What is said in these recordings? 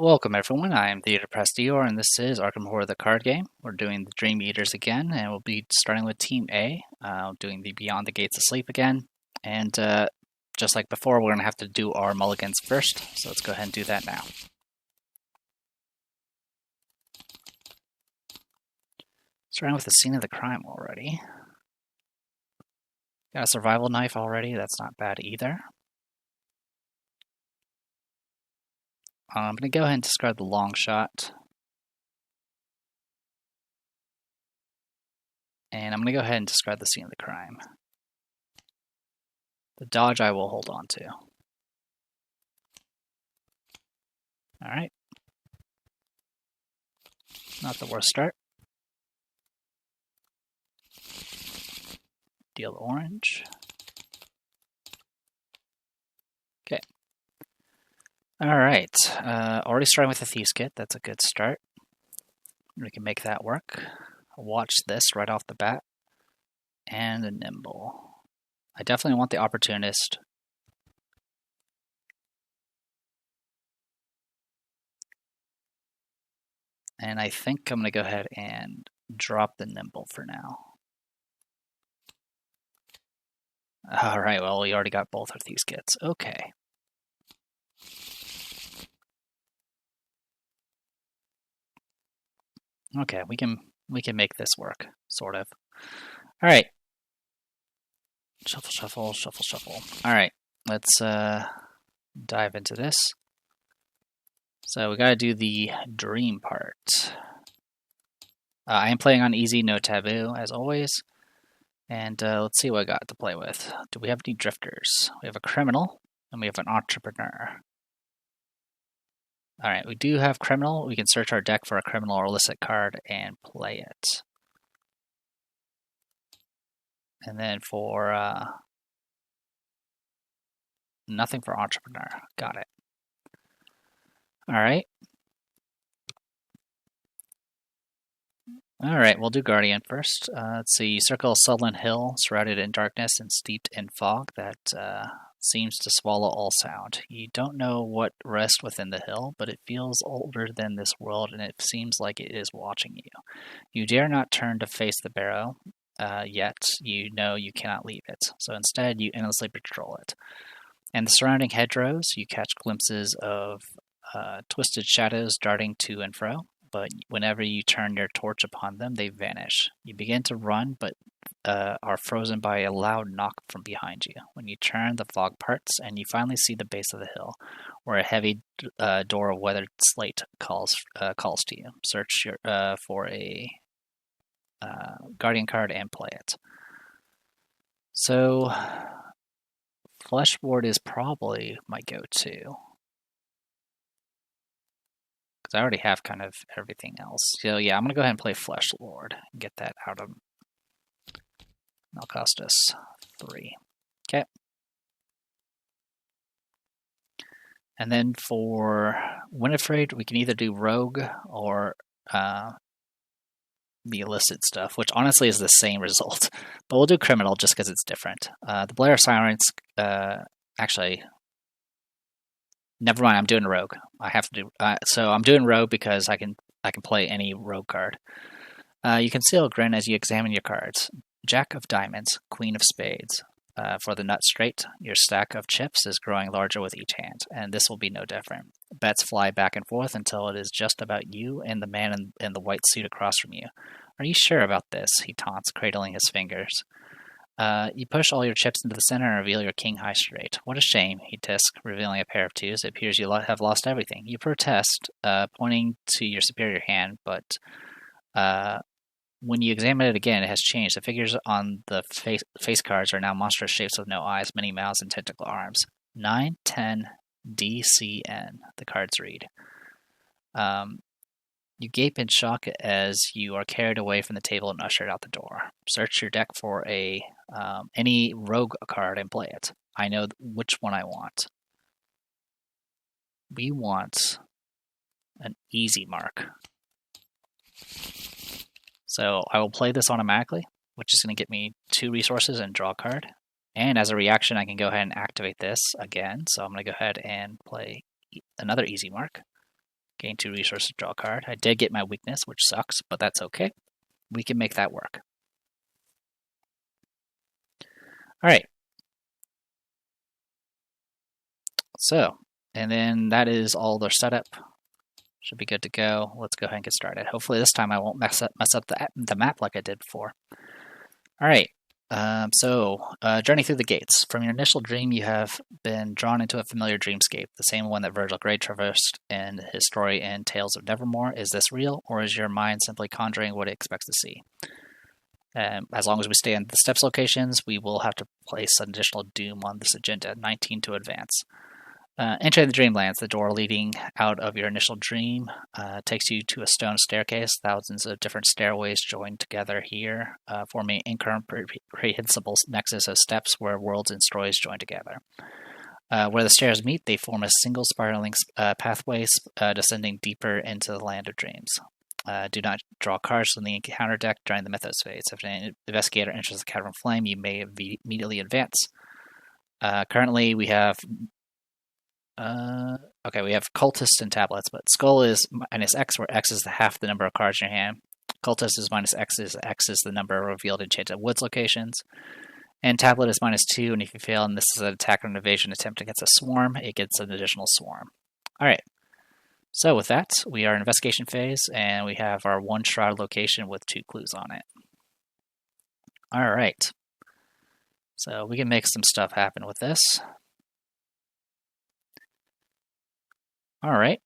Welcome everyone, I am Theater Press Dior and this is Arkham Horror the card game. We're doing the Dream Eaters again and we'll be starting with Team A, doing the Beyond the Gates of Sleep again. And just like before, we're going to have to do our mulligans first, so let's go ahead and do that now. Starting with the scene of the crime already. Got a survival knife already, that's not bad either. I'm going to go ahead and discard the long shot. And I'm going to go ahead and discard the scene of the crime. The dodge I will hold on to. Alright. Not the worst start. Deal the orange. Okay. Alright. Already starting with the Thieves Kit. That's a good start. We can make that work. Watch this right off the bat. And a nimble. I definitely want the opportunist. And I think I'm going to go ahead and drop the nimble for now. Alright, well, we already got both of these kits. Okay. Okay, we can make this work, sort of. Alright. Shuffle, shuffle, shuffle, shuffle. Alright, let's dive into this. So we gotta do the dream part. I am playing on easy, no taboo, as always. And let's see what I got to play with. Do we have any drifters? We have a criminal, and we have an entrepreneur. Alright, we do have criminal. We can search our deck for a criminal or illicit card and play it. And then for nothing for entrepreneur. Got it. Alright. Alright, we'll do Guardian first. Let's see. Circle Sullen Hill, surrounded in darkness and steeped in fog that seems to swallow all sound. You don't know what rests within the hill, but it feels older than this world and it seems like it is watching you. You dare not turn to face the barrow, yet you know you cannot leave it. So instead, you endlessly patrol it. And the surrounding hedgerows, you catch glimpses of twisted shadows darting to and fro. But whenever you turn your torch upon them, they vanish. You begin to run, but are frozen by a loud knock from behind you. When you turn, the fog parts, and you finally see the base of the hill, where a heavy door of weathered slate calls to you. Search for a Guardian card and play it. So, Fleshboard is probably my go-to. I already have kind of everything else. So yeah, I'm going to go ahead and play Flesh Lord and get that out of... That'll cost us 3. Okay. And then for Winifred, we can either do Rogue or the illicit stuff, which honestly is the same result. But we'll do Criminal just because it's different. The Blair Sirens... actually... Never mind, I'm doing Rogue. I have to do so. I'm doing Rogue because I can play any Rogue card. You conceal a grin as you examine your cards. Jack of Diamonds, Queen of Spades. For the nut straight, your stack of chips is growing larger with each hand, and this will be no different. Bets fly back and forth until it is just about you and the man in the white suit across from you. Are you sure about this? He taunts, cradling his fingers. You push all your chips into the center and reveal your king high straight. What a shame, he tisks, revealing a pair of twos. It appears you have lost everything. You protest, pointing to your superior hand, but when you examine it again, it has changed. The figures on the face cards are now monstrous shapes with no eyes, many mouths, and tentacle arms. 9, 10, DCN, the cards read. You gape in shock as you are carried away from the table and ushered out the door. Search your deck for any rogue card and play it. I know which one I want. We want an easy mark. So I will play this automatically, which is going to get me 2 resources and draw a card. And as a reaction, I can go ahead and activate this again. So I'm going to go ahead and play another easy mark. Gain 2 resources, draw a card. I did get my weakness, which sucks, but that's okay. We can make that work. Alright. So, and then that is all their setup. Should be good to go. Let's go ahead and get started. Hopefully this time I won't mess up the map like I did before. Alright. Journey through the gates. From your initial dream, you have been drawn into a familiar dreamscape, the same one that Virgil Grey traversed in his story in Tales of Nevermore. Is this real, or is your mind simply conjuring what it expects to see? As long as we stay in the steps locations, we will have to place an additional doom on this agenda, 19 to advance. Entering the Dreamlands, the door leading out of your initial dream takes you to a stone staircase. Thousands of different stairways join together here, forming an incomprehensible nexus of steps where worlds and stories join together. Where the stairs meet, they form a single spiraling pathway descending deeper into the land of dreams. Do not draw cards from the encounter deck during the Mythos phase. If an investigator enters the Cavern Flame, you may immediately advance. Currently, we have we have Cultist and Tablets, but Skull is minus X, where X is half the number of cards in your hand. Cultist is minus X is the number of revealed enchanted woods locations. And Tablet is minus 2, and if you fail, and this is an attack or an evasion attempt against a swarm, it gets an additional swarm. Alright, so with that, we are in investigation phase, and we have our 1 shroud location with 2 clues on it. Alright, so we can make some stuff happen with this. Alright.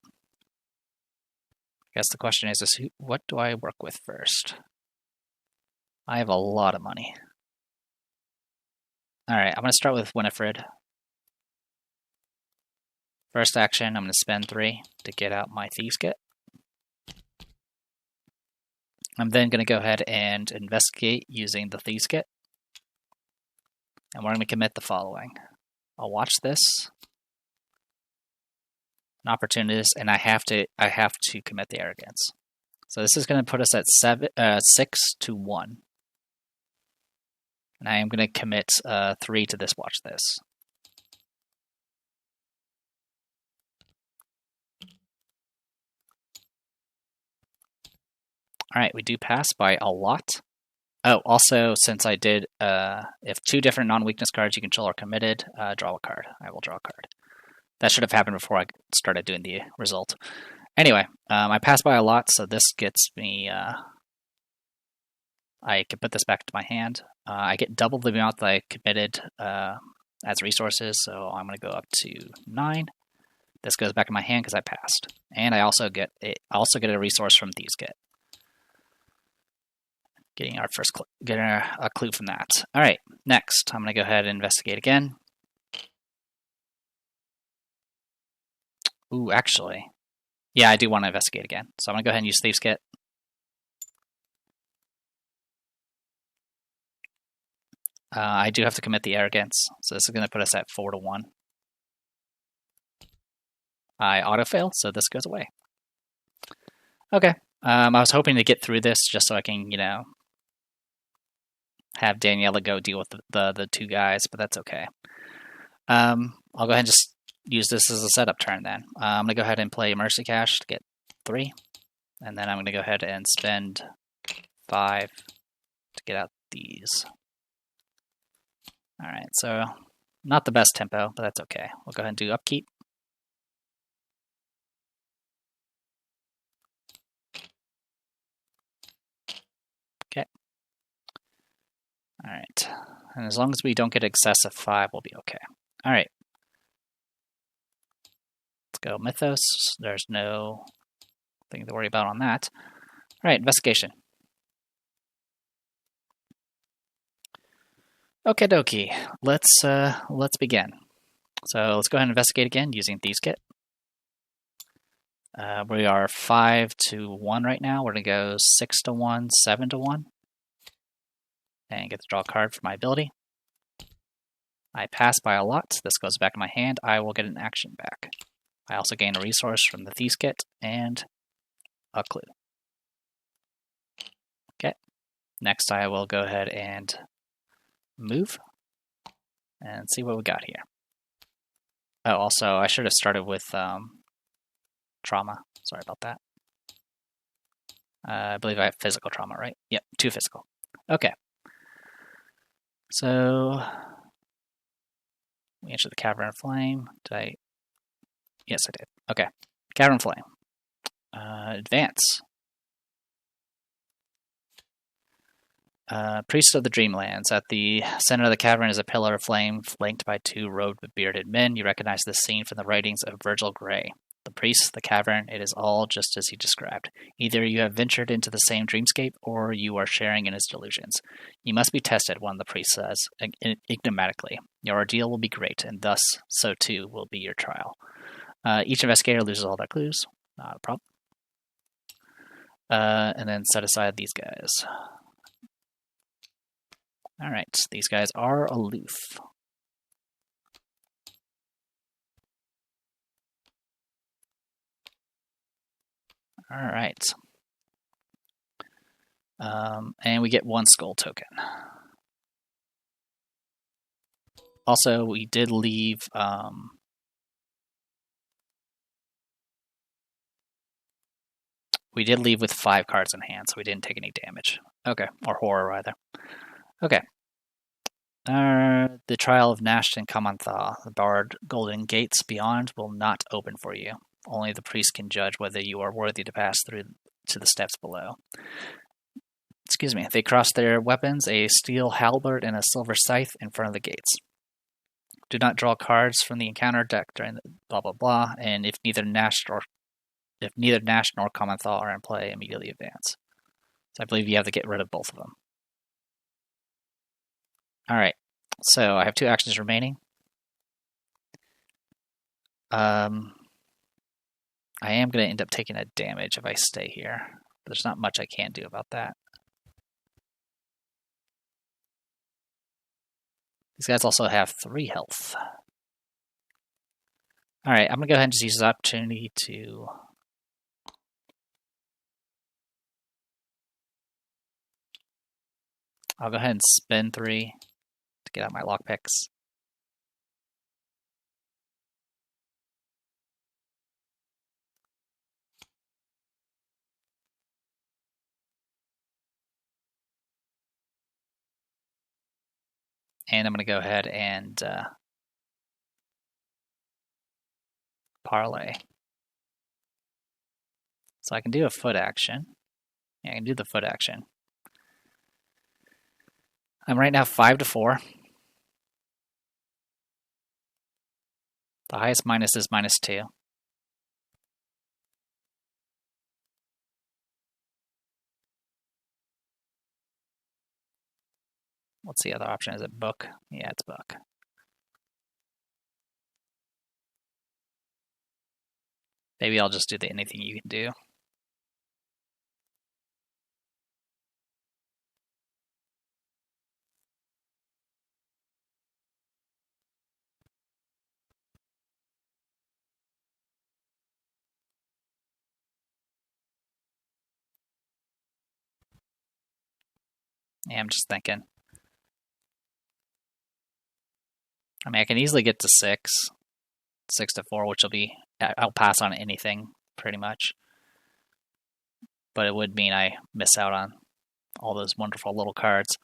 I guess the question is what do I work with first? I have a lot of money. Alright, I'm going to start with Winifred. First action, I'm going to spend 3 to get out my Thieves Kit. I'm then going to go ahead and investigate using the Thieves Kit. And we're going to commit the following. I'll watch this. An opportunist, and I have to commit the arrogance. So this is going to put us at 6 to 1. And I am going to commit 3 to this watch this. Alright, we do pass by a lot. Oh, also, since I did, if 2 different non-weakness cards you control are committed, draw a card. I will draw a card. That should have happened before I started doing the result. Anyway, I passed by a lot, so this gets me... I can put this back into my hand. I get double the amount that I committed as resources, so I'm going to go up to 9. This goes back in my hand because I passed. And I also get a resource from Thieves Kit. Getting a clue from that. Alright, next, I'm going to go ahead and investigate again. Ooh, actually. Yeah, I do want to investigate again. So I'm going to go ahead and use Thieves Kit. I do have to commit the arrogance. So this is going to put us at 4 to 1. I auto-fail, so this goes away. Okay. I was hoping to get through this just so I can, have Daniela go deal with the 2 guys, but that's okay. I'll go ahead and just use this as a setup turn then. I'm going to go ahead and play Mercy Cash to get 3. And then I'm going to go ahead and spend 5 to get out these. Alright, so not the best tempo, but that's okay. We'll go ahead and do Upkeep. Okay. Alright. And as long as we don't get excessive 5, we'll be okay. Alright. Go Mythos. There's no thing to worry about on that. All right, investigation. Okie dokie. Let's begin. So let's go ahead and investigate again using Thieves Kit. We are 5 to 1 right now. We're gonna go 6 to 1, 7 to 1, and get to draw a card for my ability. I pass by a lot. This goes back in my hand. I will get an action back. I also gain a resource from the Thieves Kit and a clue. Okay. Next, I will go ahead and move and see what we got here. Oh, also, I should have started with trauma. Sorry about that. I believe I have physical trauma, right? Yep, 2 physical. Okay. So we enter the Cavern of Flame. Did I? Yes, I did. Okay. Cavern of Flame. Advance. Priest of the Dreamlands. At the center of the cavern is a pillar of flame flanked by 2 robed but bearded men. You recognize this scene from the writings of Virgil Gray. The priest, the cavern, it is all just as he described. Either you have ventured into the same dreamscape, or you are sharing in his delusions. You must be tested, one of the priests says, enigmatically. Your ordeal will be great, and thus, so too, will be your trial. Each investigator loses all their clues. Not a problem. And then set aside these guys. Alright, these guys are aloof. Alright. And we get 1 skull token. Also, we did leave... we did leave with 5 cards in hand, so we didn't take any damage. Okay, or horror, rather. Okay. The trial of Nasht and Kamantha. The barred golden gates beyond will not open for you. Only the priest can judge whether you are worthy to pass through to the steps below. Excuse me. They cross their weapons, a steel halberd and a silver scythe, in front of the gates. Do not draw cards from the encounter deck during the blah blah blah, and if neither Nasht nor Kamantha are in play, immediately advance. So I believe you have to get rid of both of them. Alright, so I have 2 actions remaining. I am going to end up taking a damage if I stay here. But there's not much I can do about that. These guys also have 3 health. Alright, I'm going to go ahead and just use this opportunity to... I'll go ahead and spend 3 to get out my lockpicks. And I'm going to go ahead and parlay. So I can do a foot action. Yeah, I can do the foot action. I'm right now 5-4. The highest minus is -2. What's the other option? Is it book? Yeah, it's book. Maybe I'll just do the anything you can do. Yeah, I'm just thinking. I mean, I can easily get to 6-4, which will be, I'll pass on anything, pretty much. But it would mean I miss out on all those wonderful little cards.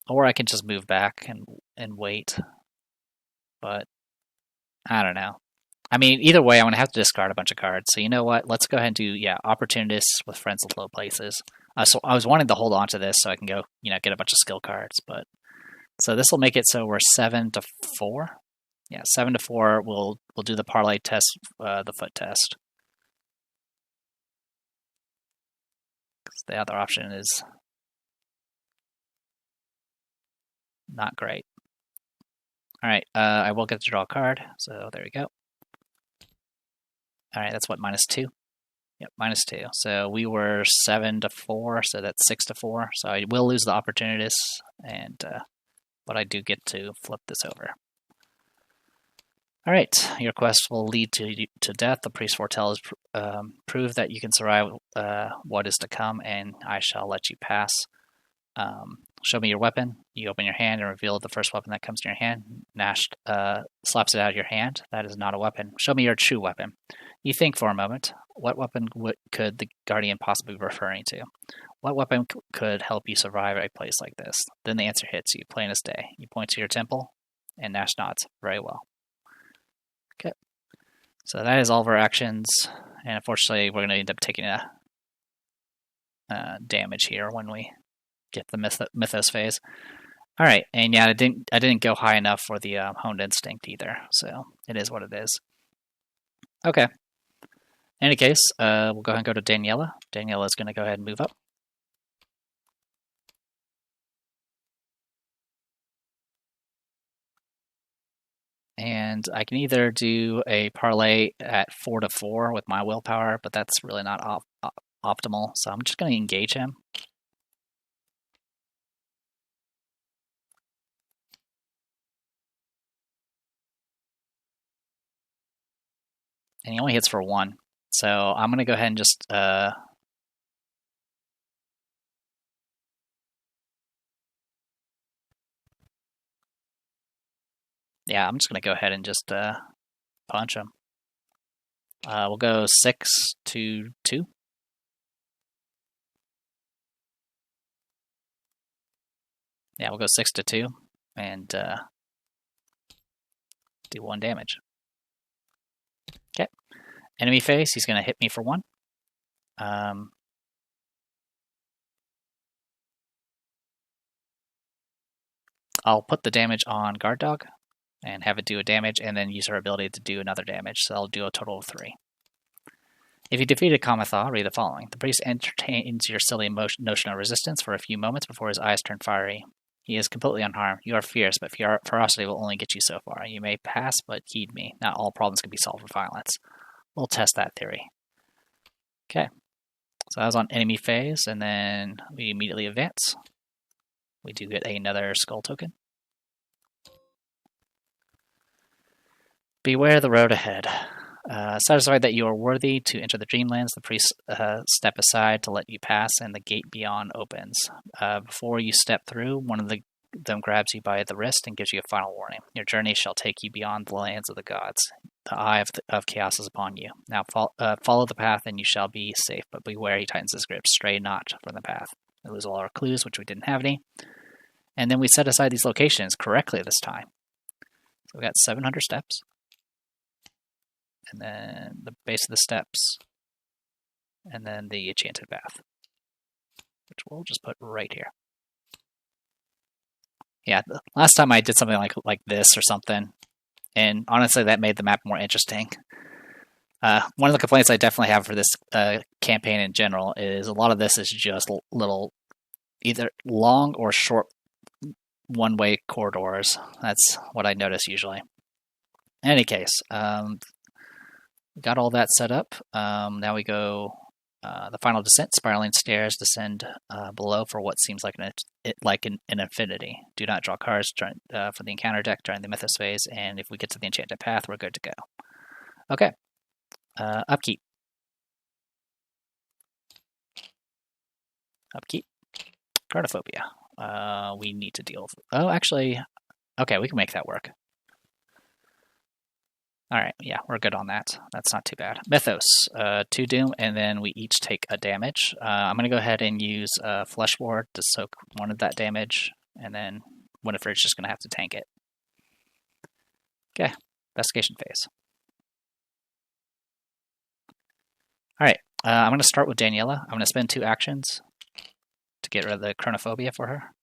Or I can just move back and wait. But, I don't know. I mean, either way, I'm going to have to discard a bunch of cards. So you know what? Let's go ahead and do, yeah, Opportunists with Friends with Low Places. So I was wanting to hold on to this so I can go, get a bunch of skill cards. But so this will make it so we're 7-4. Yeah, 7-4. We'll do the parlay test, the foot test. Because the other option is not great. All right, I will get to draw a card. So there we go. All right, that's what, -2? Yep, -2. So we were 7-4, so that's 6-4. So I will lose the Opportunists, but I do get to flip this over. All right, your quest will lead to death. The priest foretells, prove that you can survive what is to come, and I shall let you pass. Show me your weapon. You open your hand and reveal the first weapon that comes to your hand. Nash slaps it out of your hand. That is not a weapon. Show me your true weapon. You think for a moment. What weapon could the Guardian possibly be referring to? What weapon could help you survive a place like this? Then the answer hits you, plain as day. You point to your temple, and Nash nods. Very well. Okay. So that is all of our actions, and unfortunately, we're going to end up taking a damage here when we get the Mythos phase. All right, and yeah, I didn't go high enough for the honed instinct either, so it is what it is. Okay. In any case, we'll go ahead and go to Daniela. Daniela is going to go ahead and move up. And I can either do a parlay at 4-4 with my willpower, but that's really not optimal, so I'm just going to engage him. And he only hits for 1. So I'm going to go ahead and just yeah, I'm just going to go ahead and just punch him. We'll go 6-2. Yeah, we'll go 6-2 and do 1 damage. Okay. Enemy face, he's going to hit me for 1. I'll put the damage on Guard Dog and have it do a damage, and then use her ability to do another damage, so I'll do a total of 3. If you defeated Kamatha, read the following. The priest entertains your silly notion of resistance for a few moments before his eyes turn fiery. He is completely unharmed. You are fierce, but ferocity will only get you so far. You may pass, but heed me. Not all problems can be solved with violence. We'll test that theory. Okay. So I was on enemy phase, and then we immediately advance. We do get another skull token. Beware the road ahead. Satisfied that you are worthy to enter the Dreamlands, the priests step aside to let you pass, and the gate beyond opens. Before you step through, one of them grabs you by the wrist and gives you a final warning. Your journey shall take you beyond the lands of the gods. The eye of chaos is upon you. Now follow the path, and you shall be safe, but beware, he tightens his grip. Stray not from the path. We lose all our clues, which we didn't have any. And then we set aside these locations correctly this time. So we got 700 steps. And then the base of the steps, and then the enchanted path, which we'll just put right here. Yeah, the last time I did something like this or something, and honestly that made the map more interesting. One of the complaints I definitely have for this campaign in general is a lot of this is just little, either long or short one-way corridors. That's what I notice usually. In any case, we got all that set up. Now we go the final descent. Spiraling stairs descend below for what seems like an infinity. Do not draw cards for the encounter deck during the Mythos phase, and if we get to the enchanted path, we're good to go. Okay. Upkeep. Upkeep. Chronophobia. We need to deal with... Oh, actually... Okay, we can make that work. Alright, yeah, we're good on that. That's not too bad. Mythos, 2 Doom, and then we each take a damage. I'm going to go ahead and use Flesh Ward to soak 1 of that damage, and then Winifred's just going to have to tank it. Okay, investigation phase. Alright, I'm going to start with Daniela. I'm going to spend 2 actions to get rid of the Chronophobia for her.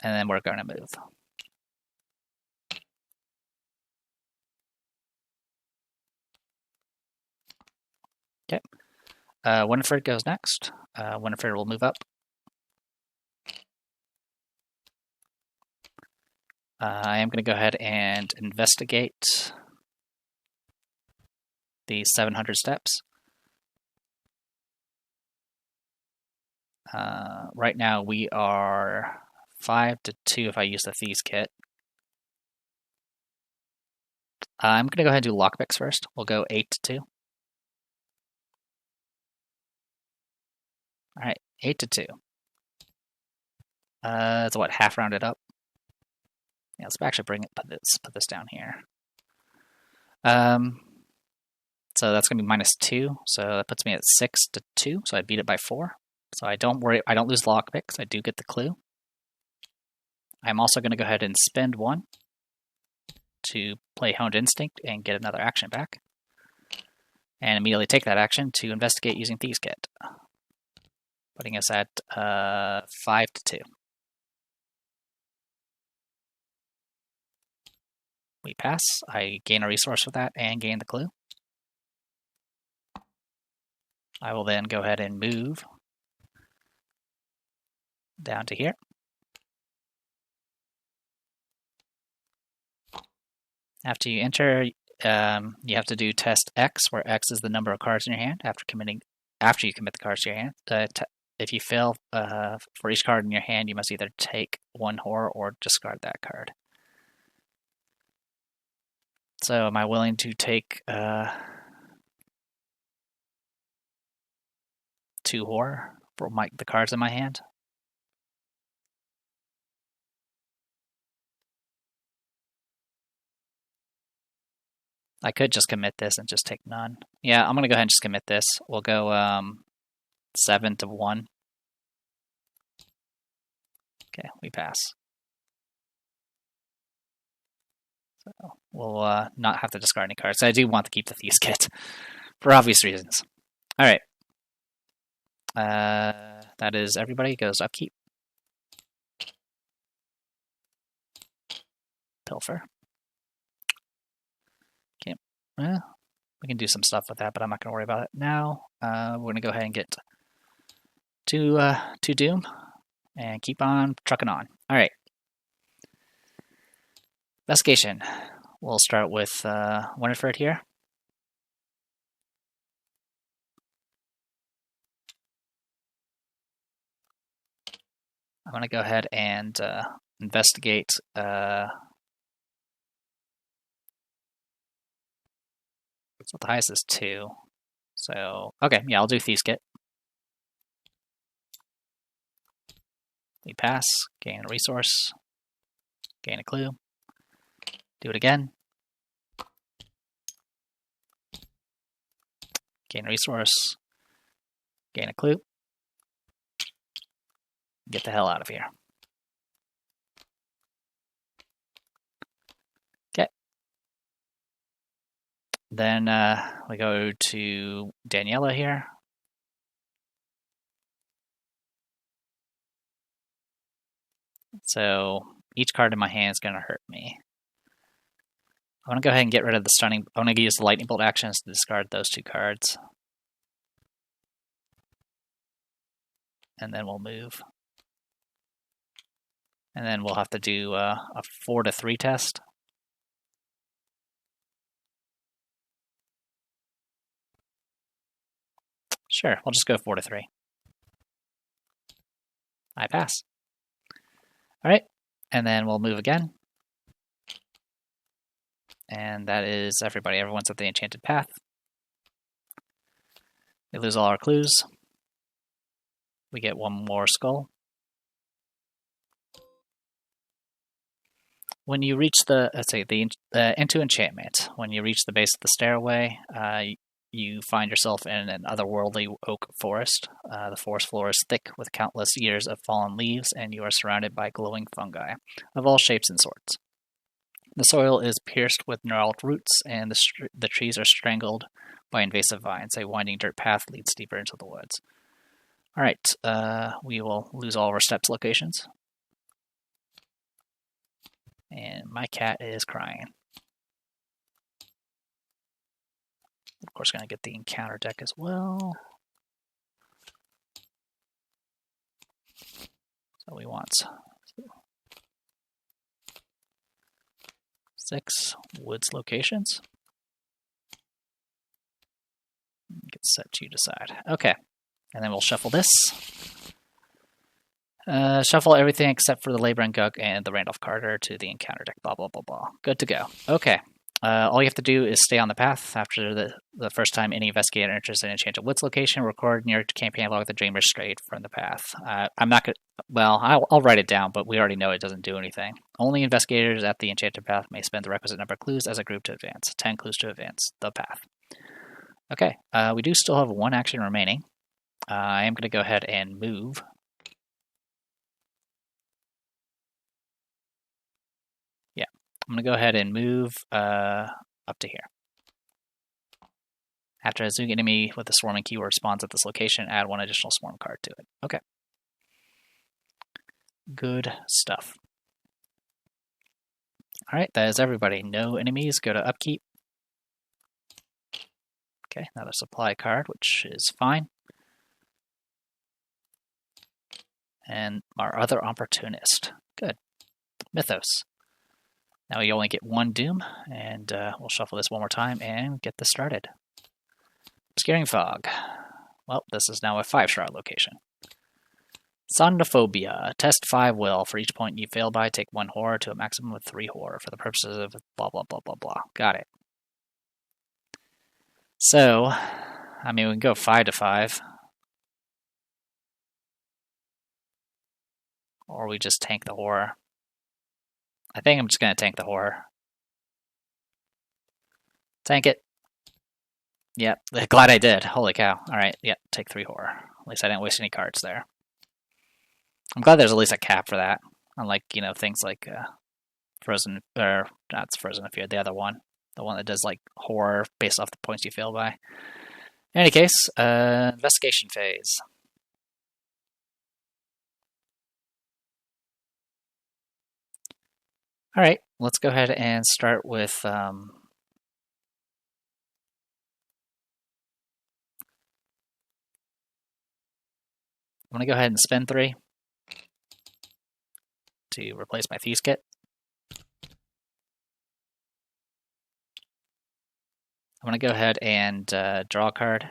And then we're going to move. Okay. Winifred goes next. Winifred will move up. I am going to go ahead and investigate the 700 steps. Right now we are 5-2 if I use the Thieves Kit. I'm going to go ahead and do lockpicks first. We'll go 8-2. Alright, 8-2. It's what, half rounded up? Yeah, let's actually put this down here. So that's gonna be -2. So that puts me at 6 to 2. So I beat it by 4. So I don't lose lockpicks. I do get the clue. I'm also gonna go ahead and spend 1 to play Honed Instinct and get another action back. And immediately take that action to investigate using Thieves' Kit. Putting us at 5 to 2. We pass. I gain a resource for that and gain the clue. I will then go ahead and move down to here. After you enter, you have to do test X, where X is the number of cards in your hand after you commit the cards to your hand. If you fail for each card in your hand, you must either take 1 horror or discard that card. So am I willing to take 2 horror for the cards in my hand? I could just commit this and just take none. Yeah, I'm going to go ahead and just commit this. We'll go 7 to 1. Okay, we pass. So we'll not have to discard any cards. I do want to keep the Thieves' Kit for obvious reasons. All right. That is everybody. Goes upkeep. Pilfer. Okay. We can do some stuff with that, but I'm not going to worry about it now. We're going to go ahead and get to Doom and keep on trucking on. All right. Investigation. We'll start with Winifred here. I'm going to go ahead and investigate so the highest is 2. So, okay, yeah, I'll do Thieves' Kit. We pass, gain a resource, gain a clue. Do it again. Gain a resource, gain a clue. Get the hell out of here. Okay. Then we go to Daniela here. So each card in my hand is going to hurt me. I'm going to go ahead and get rid of the stunning. I'm going to use the lightning bolt actions to discard those 2 cards. And then we'll move. And then we'll have to do a 4 to 3 test. Sure, we'll just go 4 to 3. I pass. All right, and then we'll move again. And that is everybody. Everyone's at the Enchanted Path. We lose all our clues. We get 1 more skull. When you reach the, into enchantment, when you reach the base of the stairway, you find yourself in an otherworldly oak forest. The forest floor is thick with countless years of fallen leaves, and you are surrounded by glowing fungi of all shapes and sorts. The soil is pierced with gnarled roots, and the trees are strangled by invasive vines. A winding dirt path leads deeper into the woods. All right, we will lose all of our steps locations. And my cat is crying. Of course, going to get the encounter deck as well. So we want 6 woods locations. Get set to decide. Okay, and then we'll shuffle this. Shuffle everything except for the Labor and Gug and the Randolph Carter to the encounter deck. Blah, blah, blah, blah. Good to go. Okay. All you have to do is stay on the path after the first time any investigator enters an Enchanted Woods location. Record in your campaign log the Dreamer strayed from the path. I'm not going to... Well, I'll write it down, but we already know it doesn't do anything. Only investigators at the Enchanted Path may spend the requisite number of clues as a group to advance. 10 clues to advance the path. Okay, we do still have one action remaining. I am going to go ahead and move. Yeah, I'm going to go ahead and move up to here. After a Zoog enemy with a swarming keyword spawns at this location, add one additional swarm card to it. Okay. Good stuff. Alright, that is everybody. No enemies. Go to upkeep. Okay, another supply card, which is fine. And our other opportunist. Good. Mythos. Now we only get one Doom, and we'll shuffle this one more time and get this started. Obscuring Fog. Well, this is now a 5-shroud location. Somnophobia. Test 5 will. For each point you fail by, take 1 horror to a maximum of 3 horror for the purposes of blah, blah, blah, blah, blah. Got it. So, I mean, we can go 5 to 5. Or we just tank the horror. I think I'm just going to tank the horror. Tank it. Yep, glad I did. Holy cow. Alright, yep, take 3 horror. At least I didn't waste any cards there. I'm glad there's at least a cap for that. Unlike, you know, things like Frozen, or not Frozen if you're the other one. The one that does, like, horror based off the points you fail by. In any case, investigation phase. Alright, let's go ahead and start with... I'm going to go ahead and spend 3 to replace my Thieves Kit. I'm going to go ahead and draw a card.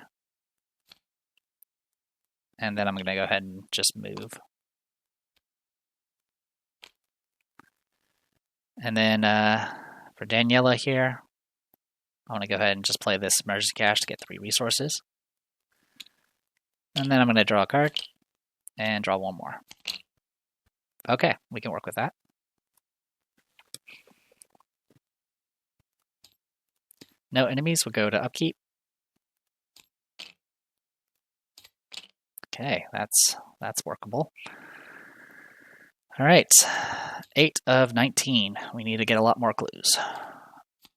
And then I'm going to go ahead and just move. And then for Daniela here, I want to go ahead and just play this emergency cash to get 3 resources. And then I'm going to draw a card. And draw 1 more. Okay, we can work with that. No enemies, we'll go to upkeep. Okay, that's workable. Alright, 8 of 19. We need to get a lot more clues.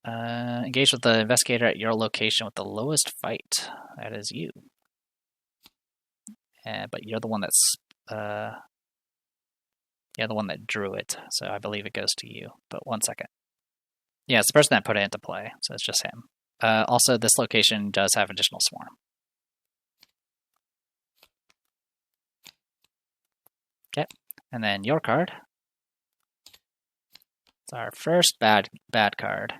Engage with the investigator at your location with the lowest fight. That is you. But you're the one that's you're the one that drew it, so I believe it goes to you. But 1 second. Yeah, it's the person that put it into play, so it's just him. Also, this location does have additional swarm. Okay, and then your card. It's our first bad card.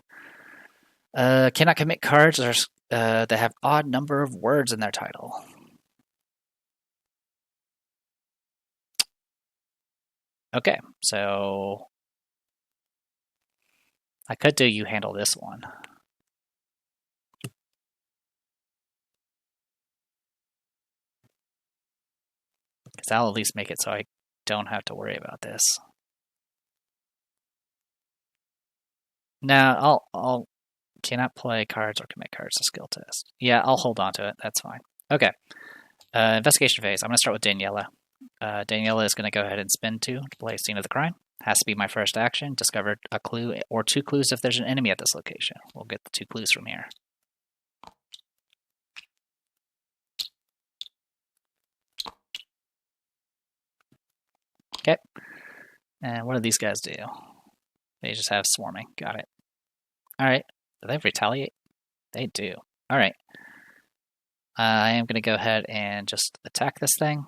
Cannot commit cards that have odd number of words in their title. Okay, so I could do you handle this one. Because that'll at least make it so I don't have to worry about this. Now, I'll cannot play cards or commit cards to skill test. Yeah, I'll hold on to it. That's fine. Okay. Investigation phase. I'm going to start with Daniela. Daniela is going to go ahead and spin 2 to play Scene of the Crime. Has to be my first action. Discover a clue or 2 clues if there's an enemy at this location. We'll get the 2 clues from here. Okay. And what do these guys do? They just have swarming. Got it. Alright. Do they retaliate? They do. Alright. I am going to go ahead and just attack this thing.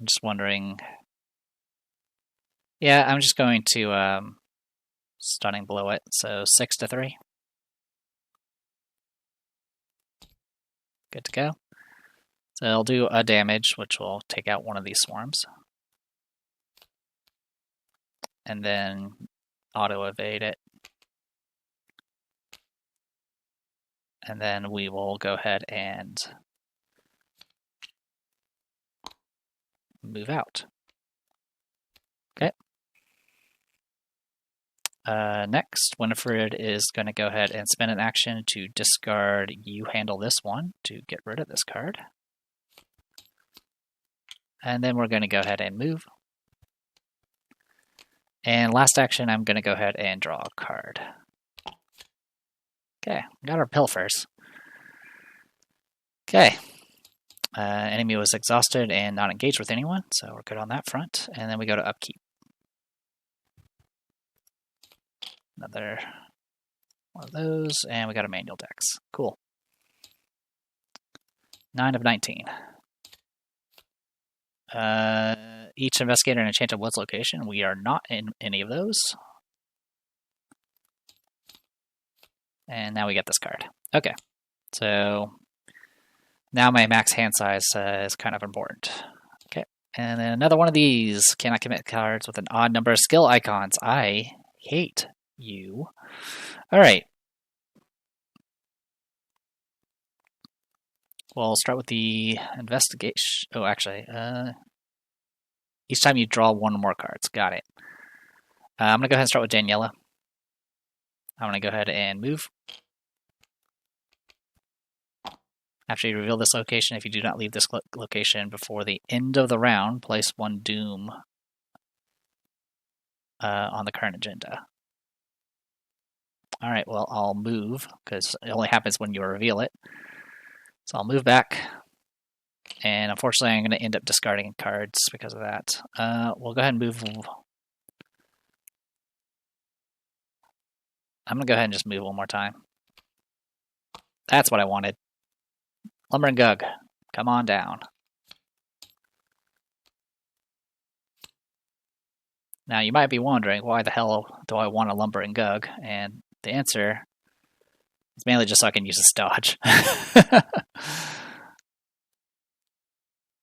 I'm just wondering... Yeah, I'm just going to stunning below it, so 6 to 3. Good to go. So it'll do a damage, which will take out one of these swarms. And then auto-evade it. And then we will go ahead and move out. Okay. Next, Winifred is going to go ahead and spend an action to discard You Handle This one to get rid of this card. And then we're going to go ahead and move. And last action, I'm going to go ahead and draw a card. Okay, got our pilfers. Okay. Enemy was exhausted and not engaged with anyone, so we're good on that front. And then we go to upkeep. Another one of those, and we got a manual dex. Cool. 9 of 19. Each investigator in Enchanted Woods location. We are not in any of those. And now we get this card. Okay, so now my max hand size is kind of important. Okay, and then another one of these. Cannot commit cards with an odd number of skill icons. I hate you. All right. We'll start with the investigation. Oh, actually, each time you draw one or more cards. Got it. I'm going to go ahead and start with Daniela. I'm going to go ahead and move. After you reveal this location, if you do not leave this location before the end of the round, place one doom on the current agenda. All right, well, I'll move, because it only happens when you reveal it. So I'll move back, and unfortunately I'm going to end up discarding cards because of that. We'll go ahead and move. I'm going to go ahead and just move one more time. That's what I wanted. Lumber and Gug, come on down. Now you might be wondering, why the hell do I want a Lumber and Gug? And the answer is mainly just so I can use this dodge.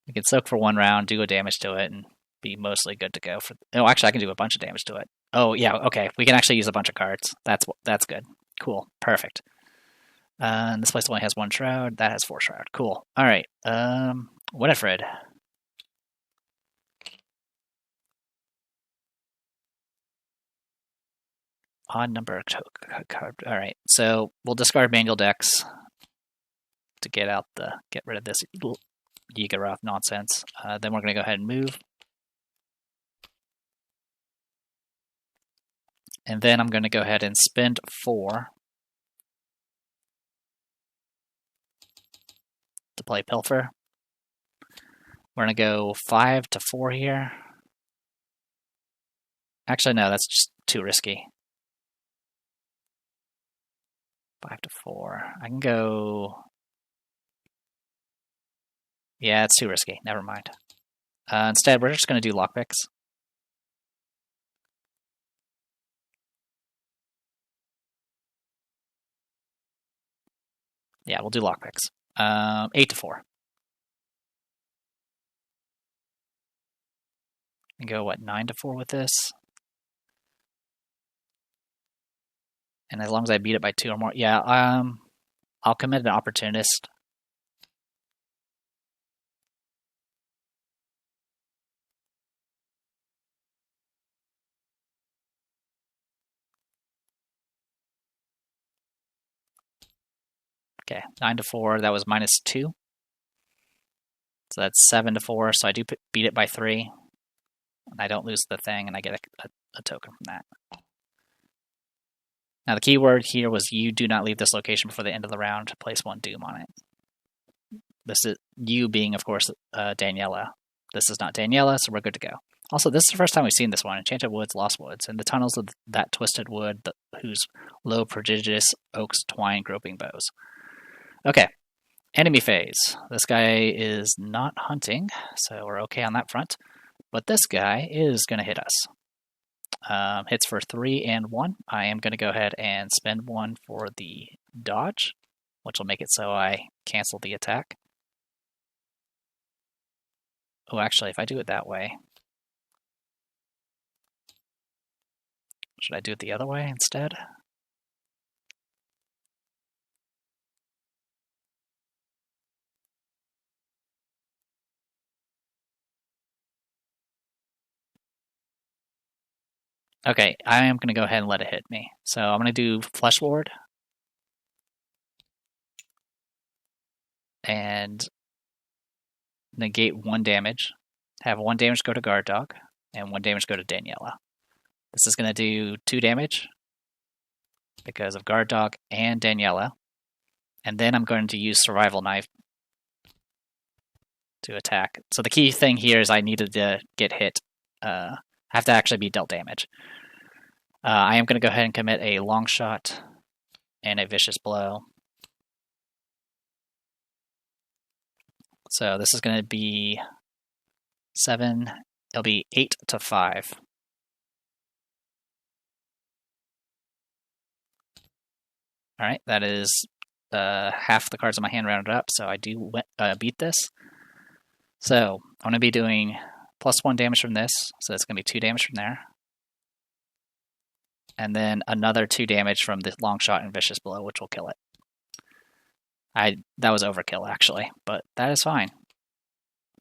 We can soak for one round, do a damage to it, and be mostly good to go. Oh, actually, I can do a bunch of damage to it. Oh, yeah, okay. We can actually use a bunch of cards. That's good. Cool. Perfect. And this place only has one shroud. That has 4 shroud. Cool. All right. Winifred. Odd number of card. All right. So we'll discard manual decks to get rid of this Yigaroth nonsense. Then we're going to go ahead and move. And then I'm going to go ahead and spend 4 to play Pilfer. We're going to go 5 to 4 here. Actually, no, that's just too risky. 5 to 4. I can go... Yeah, it's too risky. Never mind. Instead, we're just going to do lockpicks. Yeah, we'll do lockpicks. 8 to 4. And go, 9 to 4 with this? And as long as I beat it by 2 or more, yeah, I'll commit an opportunist. Okay, 9 to 4, that was minus 2. So that's 7 to 4, so I do beat it by 3. And I don't lose the thing, and I get a token from that. Now the key word here was you do not leave this location before the end of the round. Place 1 doom on it. This is you being, of course, Daniela. This is not Daniela, so we're good to go. Also, this is the first time we've seen this one. Enchanted Woods, Lost Woods. In the tunnels of that twisted wood, whose low prodigious oaks twine groping bows. Okay, enemy phase. This guy is not hunting, so we're okay on that front. But this guy is going to hit us. Hits for 3 and 1. I am going to go ahead and spend 1 for the dodge, which will make it so I cancel the attack. Oh, actually, if I do it that way, should I do it the other way instead? Okay, I am going to go ahead and let it hit me. So I'm going to do Flesh Lord. And negate 1 damage. Have 1 damage go to Guard Dog, and 1 damage go to Daniela. This is going to do 2 damage because of Guard Dog and Daniela. And then I'm going to use Survival Knife to attack. So the key thing here is I needed to get hit. I have to actually be dealt damage. I am going to go ahead and commit a long shot and a vicious blow. So this is going to be 7. It'll be 8 to 5. All right, that is half the cards in my hand rounded up, so I do beat this. So I'm going to be doing +1 damage from this, so that's going to be 2 damage from there. And then another 2 damage from the long shot and vicious blow, which will kill it. That was overkill, actually, but that is fine.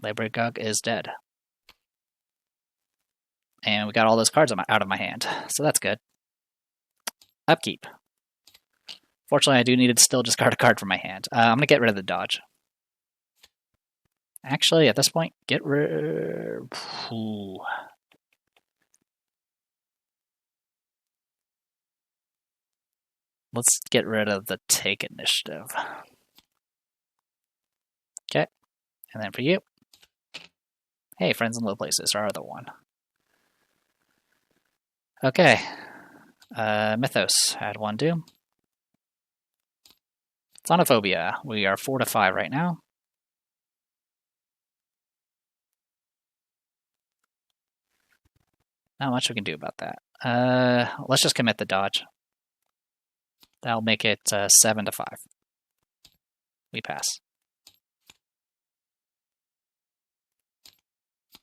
Labor Gug is dead. And we got all those cards out of my hand, so that's good. Upkeep. Fortunately, I do need to still discard a card from my hand. I'm going to get rid of the dodge. Actually, at this point, get rid... Ooh. Let's get rid of the take initiative. Okay, and then for you. Hey, Friends in Low Places, our other one. Okay, Mythos, add 1 doom. Sonophobia, we are 4 to 5 right now. Not much we can do about that. Let's just commit the dodge. That'll make it 7 to 5. We pass.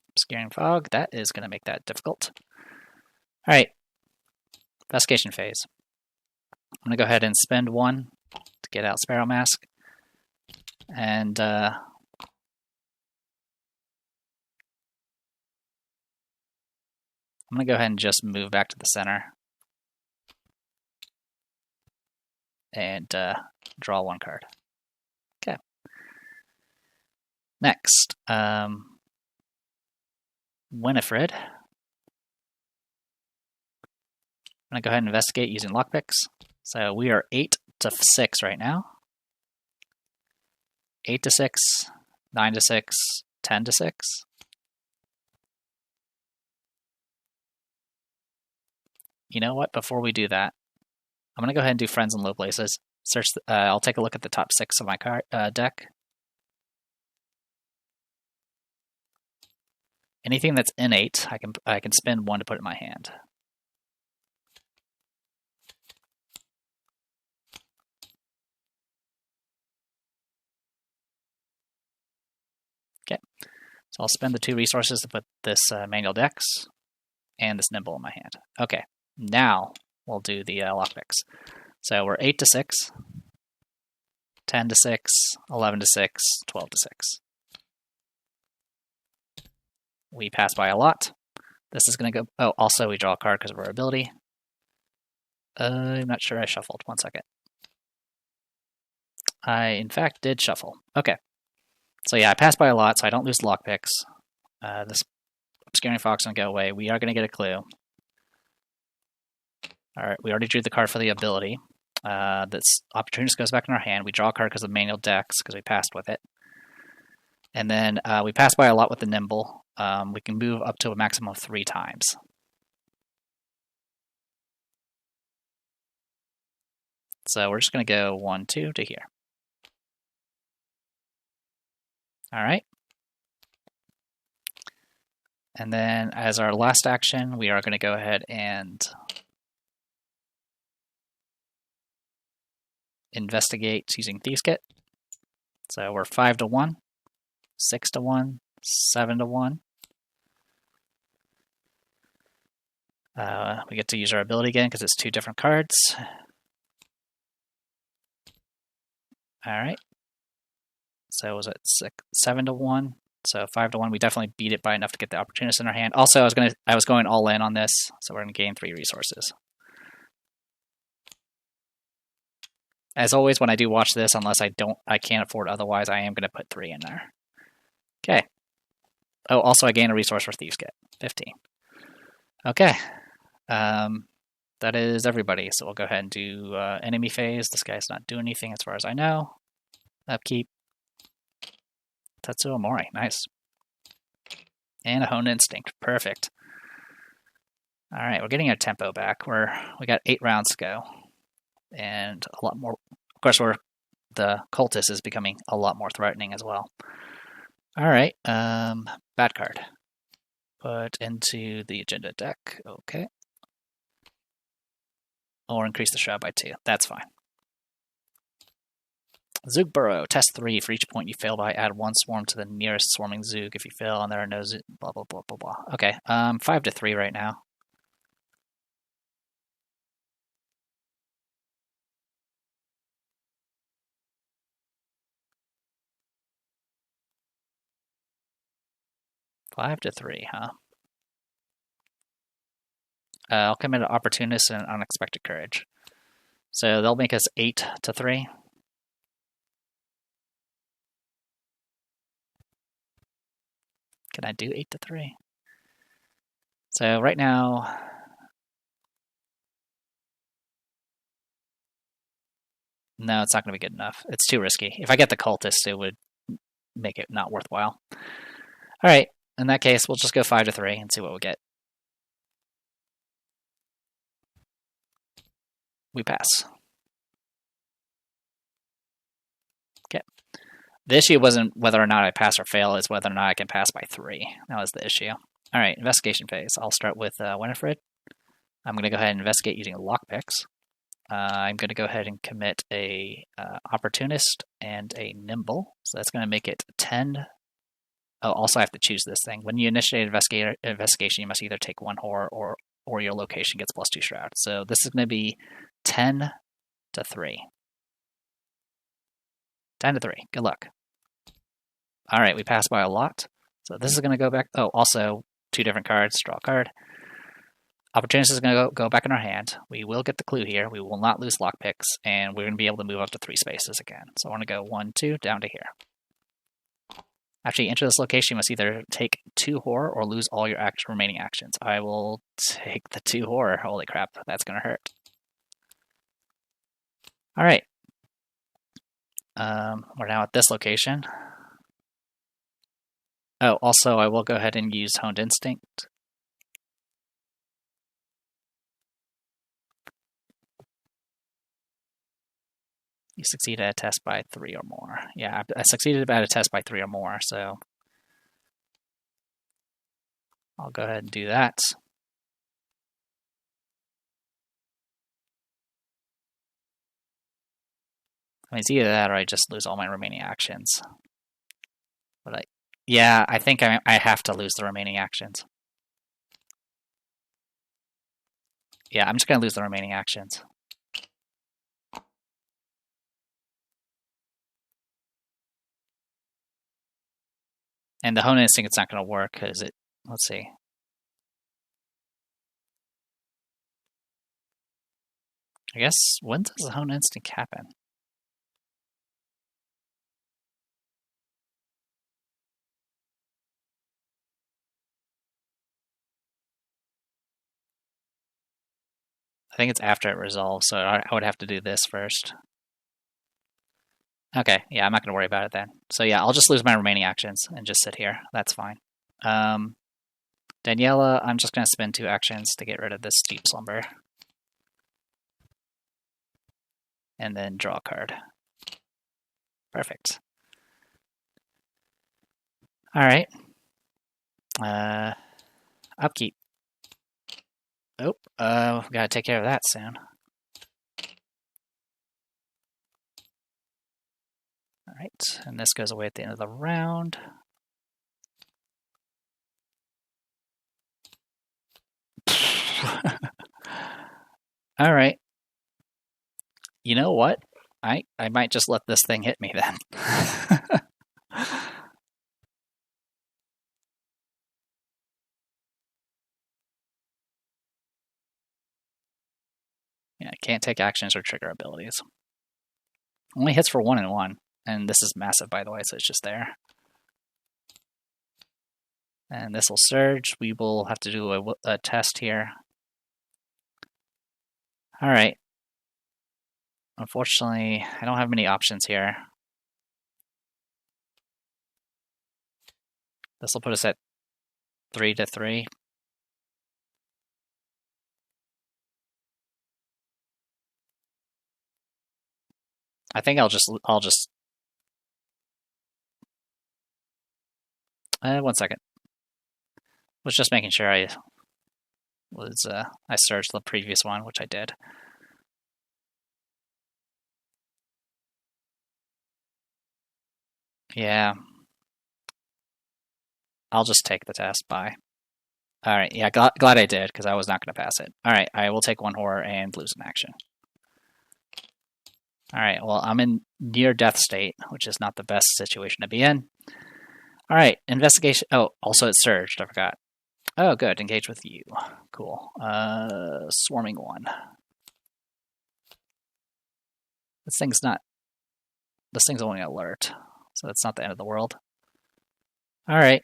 Obscuring Fog, that is going to make that difficult. Alright, investigation phase. I'm going to go ahead and spend 1 to get out Sparrow Mask. And I'm going to go ahead and just move back to the center. And draw 1 card. Okay. Next, Winifred. I'm going to go ahead and investigate using lockpicks. So we are 8 to 6 right now. 8 to 6, 9 to 6, 10 to 6. You know what? Before we do that, I'm going to go ahead and do Friends in Low Places. Search. I'll take a look at the top 6 of my deck. Anything that's innate, I can spend 1 to put in my hand. Okay, so I'll spend the 2 resources to put this Manual Dex and this Nimble in my hand. Okay, now we'll do the lockpicks. So we're 8 to 6, 10 to 6, 11 to 6, 12 to 6. We pass by a lot. This is going to go... Oh, also we draw a card because of our ability. I'm not sure I shuffled. 1 second. I, in fact, did shuffle. Okay. So yeah, I passed by a lot, so I don't lose lockpicks. This Obscuring Fog's going to go away. We are going to get a clue. Alright, we already drew the card for the ability. This Opportunist goes back in our hand. We draw a card because of Manual Dex, because we passed with it. And then we pass by a lot with the Nimble. We can move up to a maximum of 3 times. So we're just going to go 1, 2 to here. All right. And then as our last action, we are going to go ahead and investigate using Thieves Kit. So we're 5 to 1, 6 to 1, 7-1. We get to use our ability again because it's 2 different cards. All right. So was it 7-1? So 5-1. We definitely beat it by enough to get the opportunist in our hand. Also, I was going all in on this, so we're gonna gain 3 resources. As always, when I do watch this, unless I can't afford otherwise, I am gonna put 3 in there. Okay. Oh, also I gain a resource for Thieves' Kit. 15. Okay. That is everybody. So we'll go ahead and do enemy phase. This guy's not doing anything as far as I know. Upkeep. Tetsuo Mori. Nice. And a Honed Instinct. Perfect. All right, we're getting our tempo back. We got 8 rounds to go. And a lot more. Of course, the cultist is becoming a lot more threatening as well. All right. Bad card. Put into the agenda deck. Okay. Or increase the shroud by 2. That's fine. Zoog Burrow. Test 3. For each point you fail by, add 1 swarm to the nearest swarming Zoog. If you fail and there are no Zoog, blah, blah, blah, blah, blah. Okay. 5-3 right now. Five to 3, huh? I'll commit an opportunist and unexpected courage. So they'll make us 8-3. Can I do 8-3? So right now, no, it's not going to be good enough. It's too risky. If I get the cultist, it would make it not worthwhile. All right, in that case, we'll just go 5-3 and see what we get. We pass. Okay. The issue wasn't whether or not I pass or fail, it's whether or not I can pass by 3. That was the issue. All right, investigation phase. I'll start with Winifred. I'm going to go ahead and investigate using lockpicks. I'm going to go ahead and commit a opportunist and a nimble. So that's going to make it 10. Oh, also I have to choose this thing. When you initiate investigation, you must either take 1 horror or your location gets +2 shroud. So this is going to be 10-3. 10-3. Good luck. All right, we passed by a lot. So this is going to go back. Oh, also 2 different cards. Draw a card. Opportunist is going to go back in our hand. We will get the clue here. We will not lose lockpicks, and we're going to be able to move up to 3 spaces again. So I want to go 1, 2, down to here. After you enter this location, you must either take 2 horror or lose all your remaining actions. I will take the 2 horror. Holy crap, that's going to hurt. All right. We're now at this location. Oh, also, I will go ahead and use Honed Instinct. You succeeded at a test by 3 or more. Yeah, I succeeded at a test by 3 or more, so I'll go ahead and do that. I mean, it's either that or I just lose all my remaining actions. But yeah, I think I have to lose the remaining actions. Yeah, I'm just going to lose the remaining actions. And the Honed Instinct, it's not going to work because let's see. I guess, when does the Honed Instinct happen? I think it's after it resolves, so I would have to do this first. Okay, yeah, I'm not going to worry about it then. So yeah, I'll just lose my remaining actions and just sit here. That's fine. Daniela, I'm just going to spend 2 actions to get rid of this Deep Slumber. And then draw a card. Perfect. All right. Upkeep. Oh, we gotta take care of that soon. All right, and this goes away at the end of the round. All right. You know what? I might just let this thing hit me then. Yeah, can't take actions or trigger abilities. Only hits for 1 and 1, and this is massive, by the way, so it's just there. And this will surge. We will have to do a test here. All right. Unfortunately, I don't have many options here. This will put us at 3-3. I think I'll just 1 second. Was just making sure I searched the previous one, which I did. Yeah. I'll just take the test. Bye. All right. Yeah, glad I did, because I was not going to pass it. All right. I will take 1 horror and lose an action. All right. Well, I'm in near-death state, which is not the best situation to be in. All right. Investigation. Oh, also it surged. I forgot. Oh, good. Engage with you. Cool. Swarming 1. This thing's only alert, so that's not the end of the world. All right.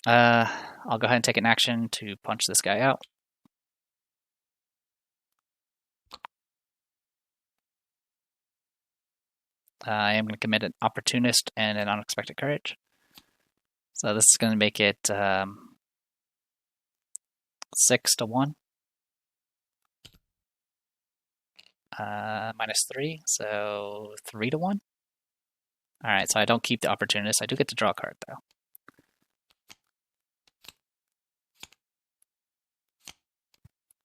I'll go ahead and take an action to punch this guy out. I am going to commit an opportunist and an unexpected courage. So this is going to make it 6-1. -3, so 3-1. All right, so I don't keep the opportunist. I do get to draw a card, though.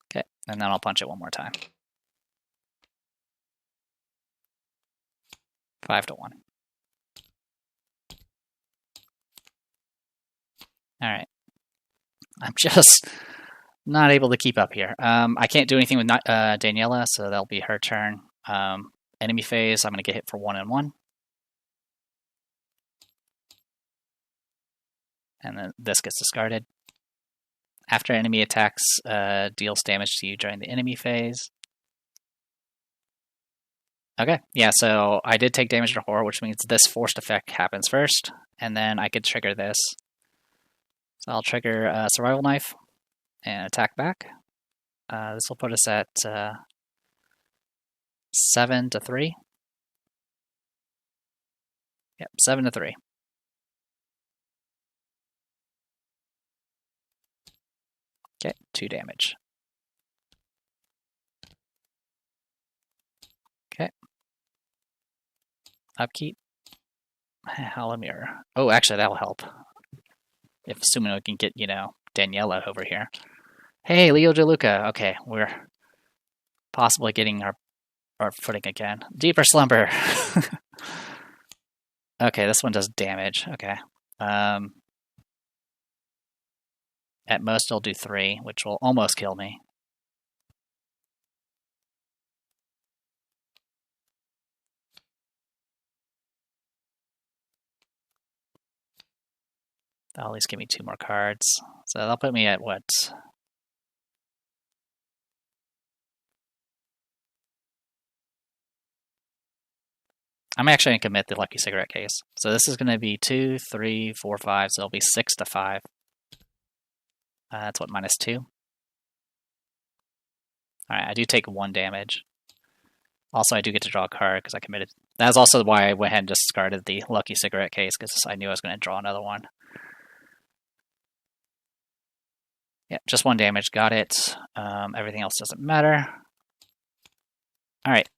Okay, and then I'll punch it 1 more time. 5-1. All right. I'm just not able to keep up here. I can't do anything with Daniela, so that'll be her turn. Enemy phase, I'm going to get hit for 1 and 1. And then this gets discarded. After enemy attacks, deals damage to you during the enemy phase. Okay, yeah, so I did take damage to horror, which means this forced effect happens first, and then I could trigger this. So I'll trigger Survival Knife and attack back. This will put us at 7-3. Yep, 7-3. Okay, 2 damage. Okay. Upkeep. Halamir. Oh, actually, that'll help. If assuming we can get, Daniela over here. Hey, Leo DeLuca. Okay, we're possibly getting our footing again. Deeper slumber. Okay, this one does damage. Okay. At most, I'll do 3, which will almost kill me. That'll at least give me 2 more cards. So that'll put me at what? I'm actually going to commit the lucky cigarette case. So this is going to be 2, 3, 4, 5. So it'll be 6-5. That's what, -2? Alright, I do take 1 damage. Also, I do get to draw a card because I committed. That's also why I went ahead and discarded the lucky cigarette case, because I knew I was going to draw another one. Yeah, just 1 damage. Got it. Everything else doesn't matter. Alright.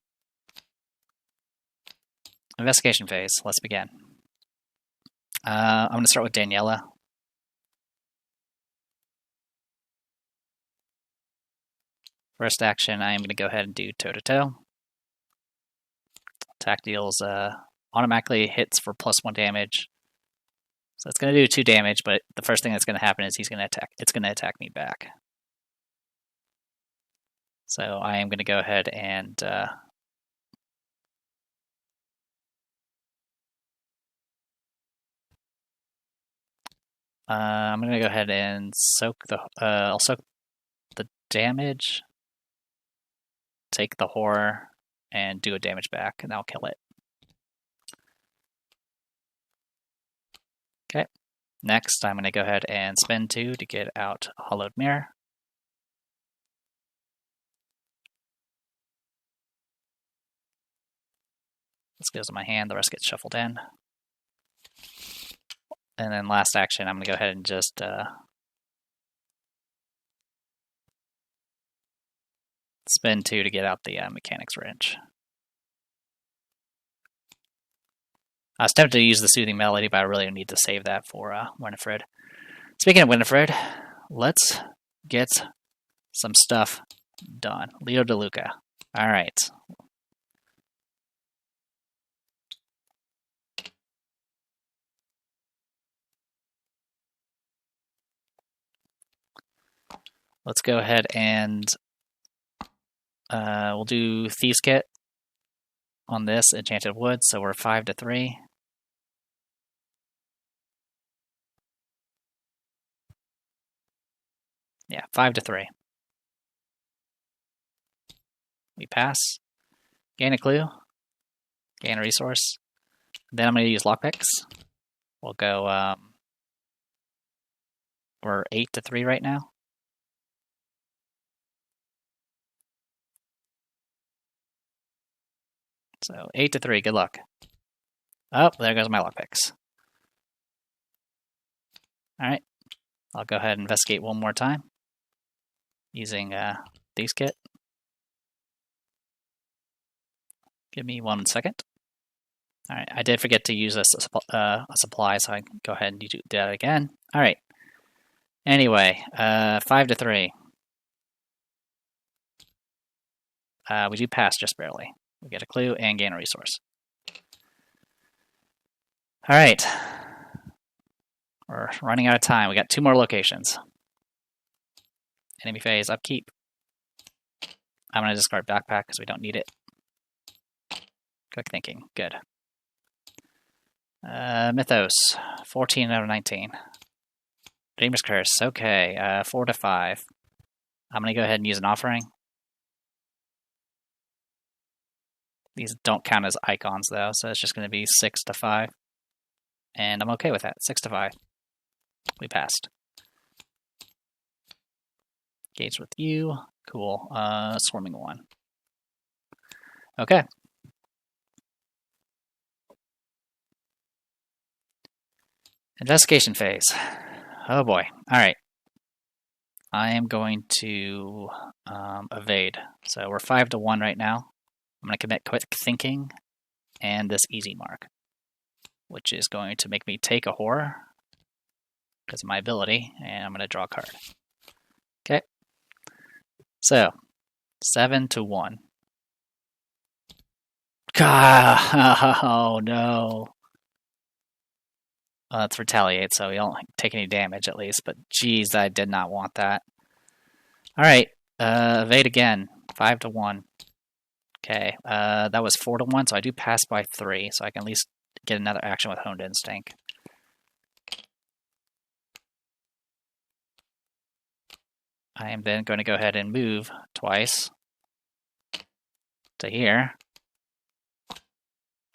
Investigation phase. Let's begin. I'm going to start with Daniela. First action, I am going to go ahead and do toe-to-toe. Attack deals automatically hits for +1 damage. So it's going to do 2 damage, but the first thing that's going to happen is he's going to attack. It's going to attack me back. So I am going to go ahead and I'm going to go ahead and soak the. I'll soak the damage, take the horror, and do a damage back, and I'll kill it. Okay. Next, I'm going to go ahead and spend 2 to get out Hollowed Mirror. This goes in my hand, the rest gets shuffled in. And then last action, I'm going to go ahead and just spend 2 to get out the Mechanics Wrench. I was tempted to use the Soothing Melody, but I really need to save that for Winifred. Speaking of Winifred, let's get some stuff done. Leo DeLuca. All right. Let's go ahead and we'll do Thieves Kit on this Enchanted Wood, so we're 5 to 3. Yeah, 5 to 3. We pass. Gain a clue. Gain a resource. Then I'm going to use lockpicks. We'll go. We're 8 to 3 right now. So 8 to 3. Good luck. Oh, there goes my lockpicks. All right. I'll go ahead and investigate one more time using Thieves Kit. Give me 1 second. All right, I did forget to use a supply, so I can go ahead and do that again. All right. Anyway, 5 to 3. We do pass just barely. We get a clue and gain a resource. All right. We're running out of time. We got 2 more locations. Enemy phase, upkeep. I'm going to discard backpack because we don't need it. Quick thinking. Good. Mythos, 14 out of 19. Dreamer's Curse, okay, 4 to 5. I'm going to go ahead and use an offering. These don't count as icons, though, so it's just going to be 6 to 5. And I'm okay with that, 6 to 5. We passed. Engage with you. Cool. Swarming 1. Okay. Investigation phase. Oh boy. Alright. I am going to evade. So we're 5 to 1 right now. I'm going to commit quick thinking and this easy mark, which is going to make me take a horror because of my ability, and I'm going to draw a card. Okay. So, 7 to 1. God, oh no. Let's retaliate so we don't take any damage at least, but geez, I did not want that. Alright, evade again. 5 to 1. Okay, that was 4 to 1, so I do pass by 3, so I can at least get another action with Honed Instinct. I am then going to go ahead and move twice to here.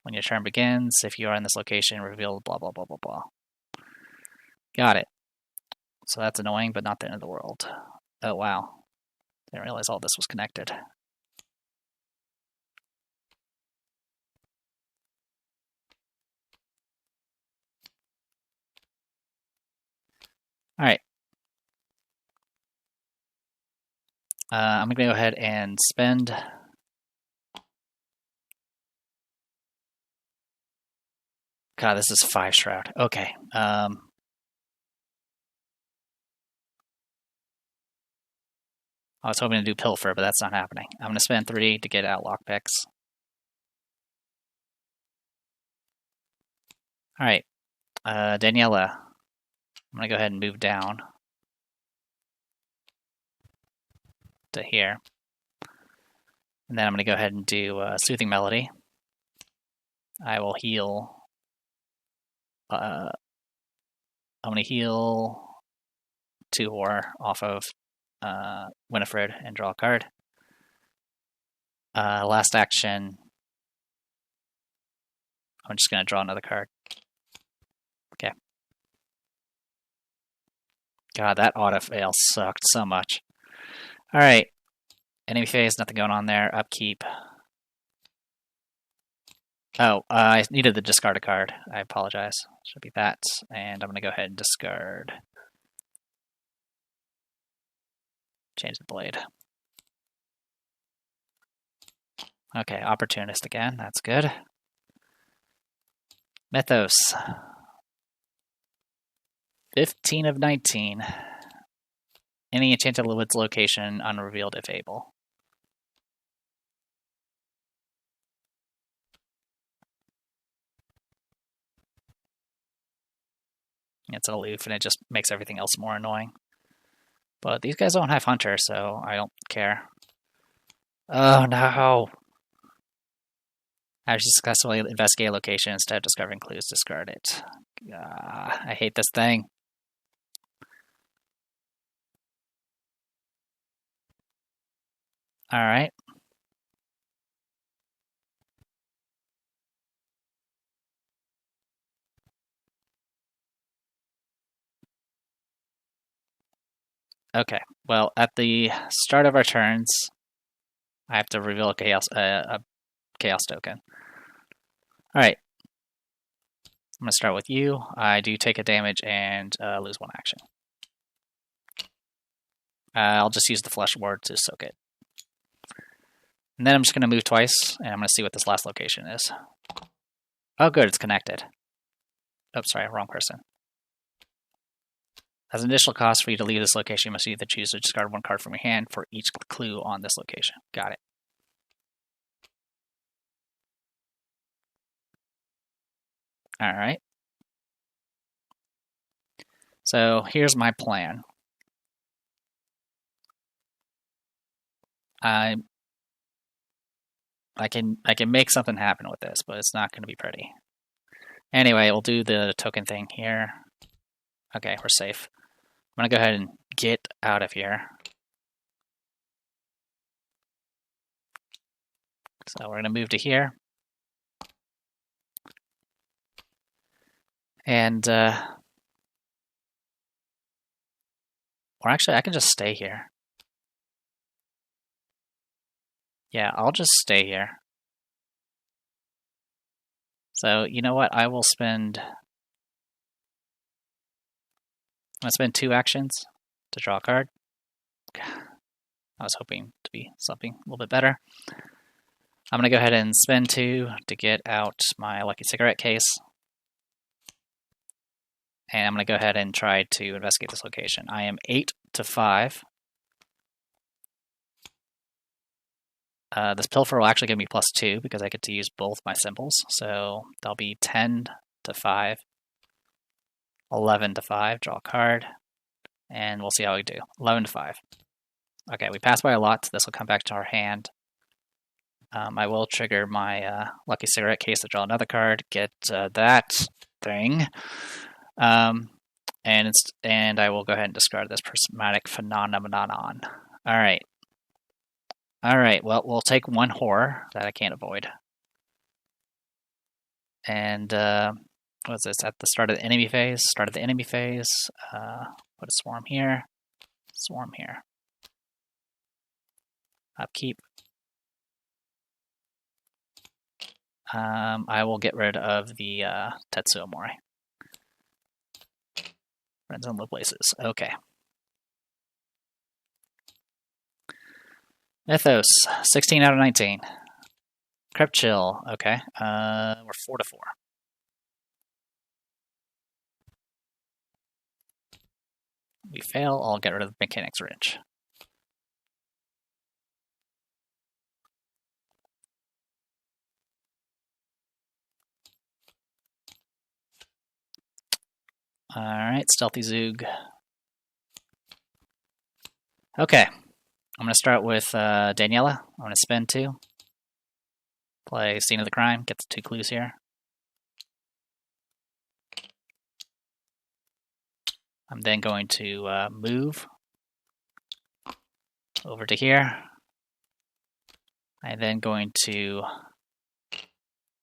When your turn begins, if you are in this location, reveal blah, blah, blah, blah, blah. Got it. So that's annoying, but not the end of the world. Oh, wow. Didn't realize all this was connected. All right. I'm going to go ahead and spend... God, this is 5 Shroud. Okay. I was hoping to do Pilfer, but that's not happening. I'm going to spend 3 to get out lockpicks. All right. Daniela. I'm going to go ahead and move down to here. And then I'm going to go ahead and do Soothing Melody. I will heal. I'm going to heal 2 Horror off of Winifred and draw a card. Last action, I'm just going to draw another card. Okay. God, that autofail sucked so much. All right. Enemy phase, nothing going on there. Upkeep. Oh, I needed to discard a card. I apologize. Should be that. And I'm going to go ahead and discard. Change the blade. Okay, Opportunist again. That's good. Mythos. 15 of 19. Any enchanted woods location unrevealed if able. It's aloof, and it just makes everything else more annoying. But these guys don't have Hunter, so I don't care. Oh no! I successfully investigate a location instead of discovering clues. Discard it. I hate this thing. All right. Okay. Well, at the start of our turns, I have to reveal a chaos token. All right. I'm going to start with you. I do take a damage and lose 1 action. I'll just use the Flesh Ward to soak it. And then I'm just going to move twice, and I'm going to see what this last location is. Oh, good, it's connected. Oh, sorry, wrong person. As an initial cost for you to leave this location, you must either choose to discard 1 card from your hand for each clue on this location. Got it. All right. So here's my plan. I can make something happen with this, but it's not going to be pretty. Anyway, we'll do the token thing here. Okay, we're safe. I'm going to go ahead and get out of here. So we're going to move to here. And, or actually, I can just stay here. Yeah, I'll just stay here. So, you know what? I will spend... I'm going to spend 2 actions to draw a card. I was hoping to be something a little bit better. I'm going to go ahead and spend 2 to get out my Lucky Cigarette case. And I'm going to go ahead and try to investigate this location. I am 8 to 5. This Pilfer will actually give me +2 because I get to use both my symbols. So that'll be 10 to 5. 11 to 5, draw a card. And we'll see how we do. 11 to 5. Okay, we passed by a lot. This will come back to our hand. I will trigger my Lucky Cigarette case to draw another card, get that thing. And I will go ahead and discard this prismatic phenomenon. All right. All right, well, we'll take 1 horror that I can't avoid. And what is this? At the start of the enemy phase. Start of the enemy phase. Put a swarm here. Swarm here. Upkeep. I will get rid of the Tetsuo Mori. Friends in low places. Okay. Mythos, 16 out of 19. Crypt Chill, okay. We're 4 to 4. We fail, I'll get rid of the Mechanics Wrench. Alright, Stealthy Zoog. Okay. I'm going to start with Daniela. I'm going to spin 2. Play Scene of the Crime. Get the 2 clues here. I'm then going to move over to here. I'm then going to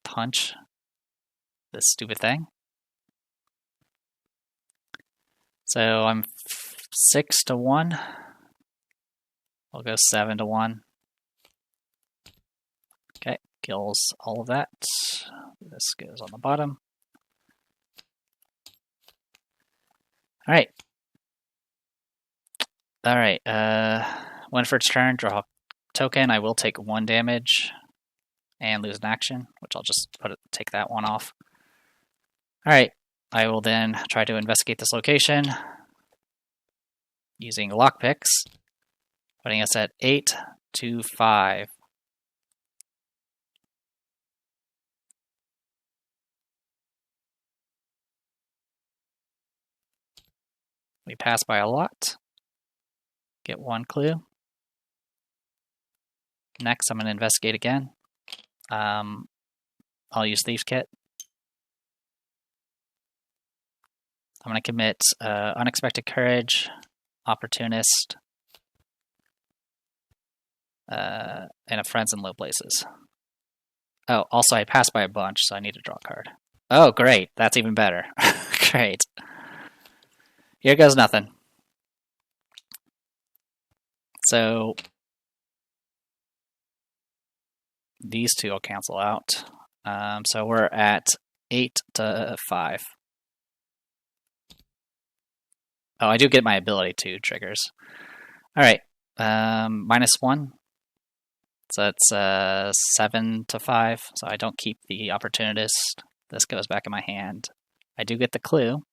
punch this stupid thing. So I'm 6 to 1. I'll go 7 to 1. Okay, kills all of that. This goes on the bottom. Alright. Alright, Winifred's turn, draw a token. I will take 1 damage and lose an action, which I'll just take that one off. Alright, I will then try to investigate this location using lockpicks, putting us at 8 to 5. We pass by a lot. Get 1 clue. Next, I'm going to investigate again. I'll use Thieves' Kit. I'm going to commit Unexpected Courage, Opportunist, and a Friends in Low Places. Oh, also I passed by a bunch, so I need to draw a card. Oh, great. That's even better. Great. Here goes nothing. So these 2 will cancel out. So we're at 8 to 5. Oh, I do get my ability too, triggers. Alright, -1. So it's 7 to 5, so I don't keep the Opportunist. This goes back in my hand. I do get the clue.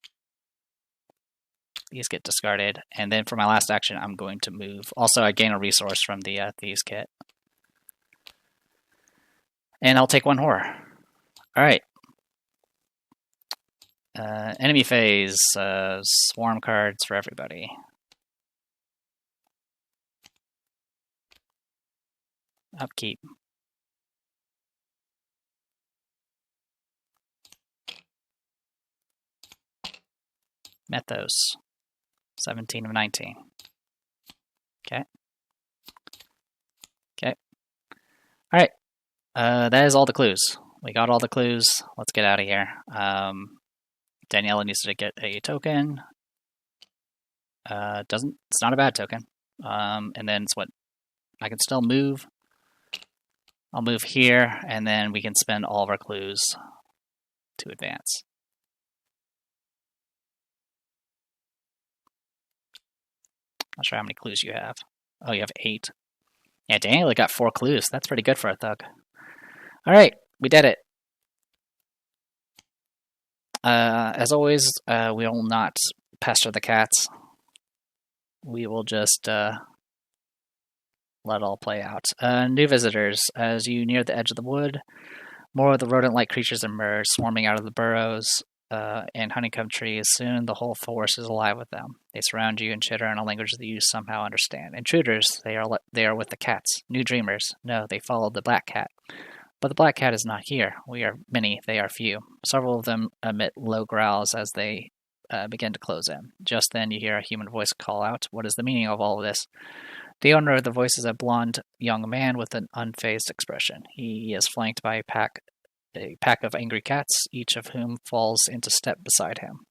These get discarded, and then for my last action, I'm going to move. Also, I gain a resource from the Thieves' Kit. And I'll take 1 horror. Alright. Enemy phase, swarm cards for everybody. Upkeep. Mythos. 17 of 19. Okay. Okay. Alright. That is all the clues. We got all the clues. Let's get out of here. Daniela needs to get a token. It's not a bad token. And then it's what? I can still move. I'll move here, and then we can spend all of our clues to advance. Not sure how many clues you have. Oh, you have 8. Yeah, Daniela got 4 clues. That's pretty good for a thug. Alright, we did it. As always, we will not pester the cats. We will just let it all play out. New visitors. As you near the edge of the wood, more of the rodent-like creatures emerge, swarming out of the burrows and honeycomb trees. Soon the whole forest is alive with them. They surround you and chitter in a language that you somehow understand. Intruders, they are with the cats. New dreamers, no, they follow the black cat. But the black cat is not here. We are many, they are few. Several of them emit low growls as they begin to close in. Just then you hear a human voice call out, "What is the meaning of all of this?" The owner of the voice is a blond young man with an unfazed expression. He is flanked by a pack of angry cats, each of whom falls into step beside him,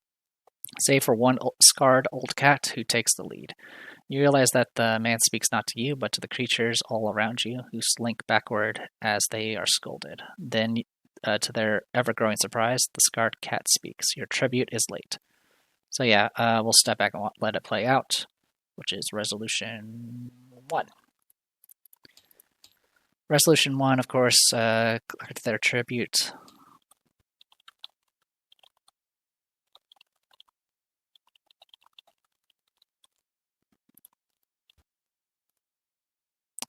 save for one scarred old cat who takes the lead. You realize that the man speaks not to you, but to the creatures all around you, who slink backward as they are scolded. Then, to their ever-growing surprise, the scarred cat speaks. Your tribute is late. So yeah, we'll step back and let it play out, which is Resolution 1. Resolution 1, of course, their tribute.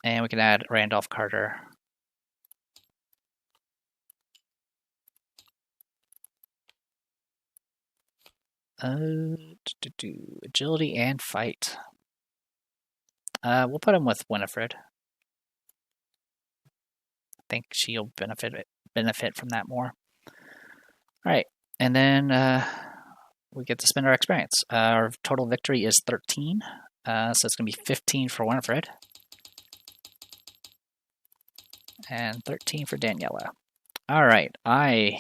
And we can add Randolph Carter. Agility and fight. We'll put him with Winifred. I think she'll benefit from that more. All right, and then we get to spend our experience. Our total victory is 13, so it's going to be 15 for Winifred and 13 for Daniela. All right, I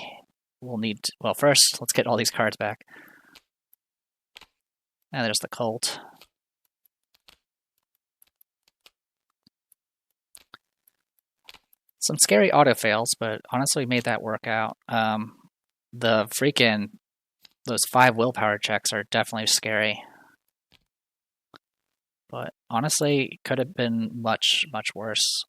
will need. Well, first let's get all these cards back. And there's the Colt. Some scary auto fails, but honestly made that work out. Those 5 willpower checks are definitely scary. But honestly, it could have been much, much worse.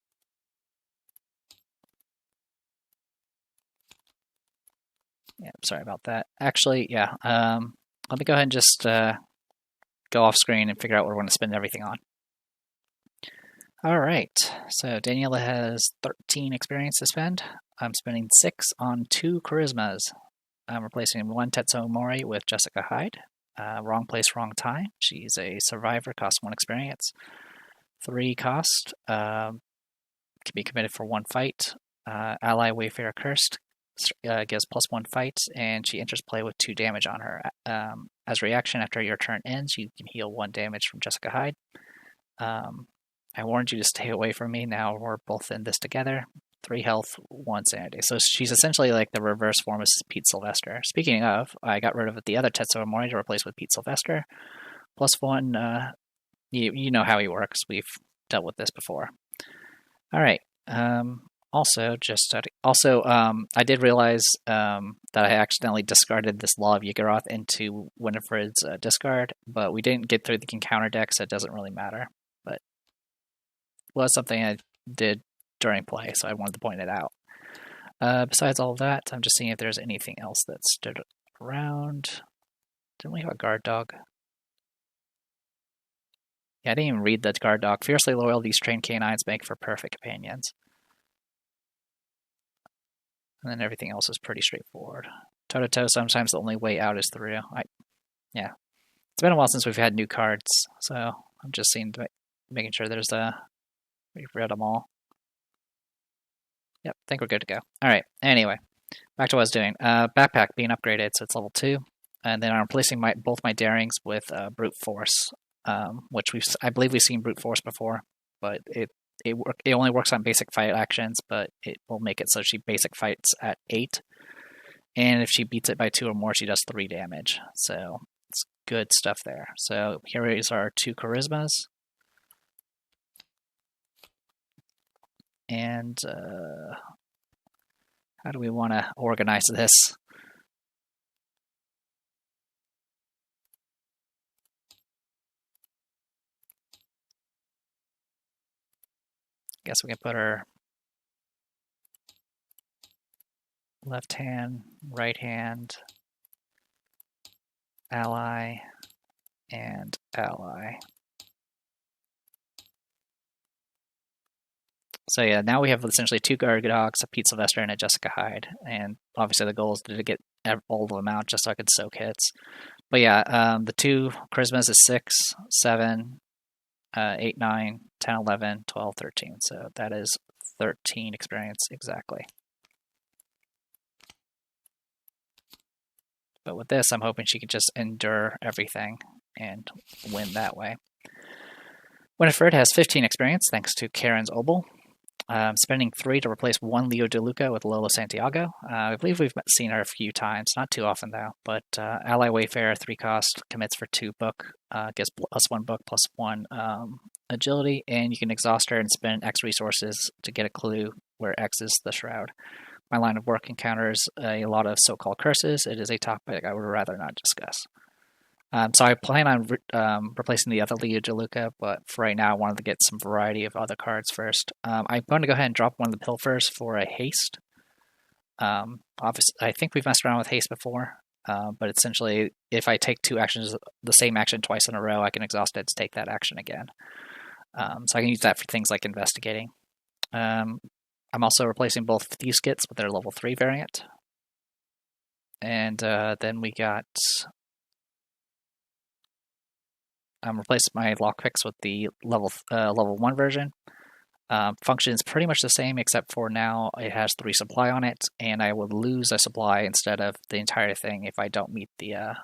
Yeah, sorry about that. Actually, yeah. Let me go ahead and just go off screen and figure out what we're going to spend everything on. All right, so Daniela has 13 experience to spend. I'm spending 6 on 2 charismas. I'm replacing 1 Tetsuo Mori with Jessica Hyde. Wrong place, wrong time. She's a survivor, costs 1 experience. 3 cost, can be committed for 1 fight. Ally Wayfarer Cursed gives +1 fight, and she enters play with 2 damage on her. As a reaction, after your turn ends, you can heal 1 damage from Jessica Hyde. I warned you to stay away from me. Now we're both in this together. 3 health, 1 sanity. So she's essentially like the reverse form of Pete Sylvester. Speaking of, I got rid of the other Tetsuo Mori to replace with Pete Sylvester. +1, you know how he works. We've dealt with this before. All right. I did realize that I accidentally discarded this Law of Yigoroth into Winifred's discard, but we didn't get through the encounter deck, so it doesn't really matter. But it was something I did during play, so I wanted to point it out. Besides all of that, I'm just seeing if there's anything else that stood around. Didn't we have a guard dog? Yeah, I didn't even read the guard dog. Fiercely loyal, these trained canines make for perfect companions. And then everything else is pretty straightforward. Toe-to-toe, sometimes the only way out is through. Yeah. It's been a while since we've had new cards, so I'm just making sure we've read them all. Yep, I think we're good to go. All right, anyway, back to what I was doing. Backpack being upgraded, so it's level 2. And then I'm replacing both my darings with Brute Force, which I believe we've seen Brute Force before, but it only works on basic fight actions, but it will make it so she basic fights at 8. And if she beats it by 2 or more, she does 3 damage. So it's good stuff there. So here is our 2 charismas. And how do we want to organize this? Guess we can put her left hand, right hand, ally, and ally. So yeah, now we have essentially 2 guard dogs, a Pete Sylvester, and a Jessica Hyde. And obviously the goal is to get all of them out just so I could soak hits. But yeah, the 2 charismas is 6, 7, 8, 9, 10, 11, 12, 13. So that is 13 experience exactly. But with this, I'm hoping she can just endure everything and win that way. Winifred has 15 experience thanks to Karen's Obel. Spending 3 to replace 1 Leo DeLuca with Lola Santiago. I believe we've seen her a few times, not too often though. But Ally Wayfarer, 3 cost, commits for 2 book, gets +1 book, +1 agility, and you can exhaust her and spend X resources to get a clue where X is the shroud. My line of work encounters a lot of so-called curses. It is a topic I would rather not discuss. So I plan on replacing the other Leo DeLuca, but for right now I wanted to get some variety of other cards first. I'm going to go ahead and drop one of the Pilfers for a haste. Obviously, I think we've messed around with haste before, but essentially if I take 2 actions, the same action twice in a row, I can exhaust it to take that action again. So I can use that for things like investigating. I'm also replacing both Thieves Kits with their level 3 variant. And then we got replaced my lockpicks with the level 1 version. Functions pretty much the same, except for now it has 3 supply on it, and I would lose a supply instead of the entire thing if I don't meet the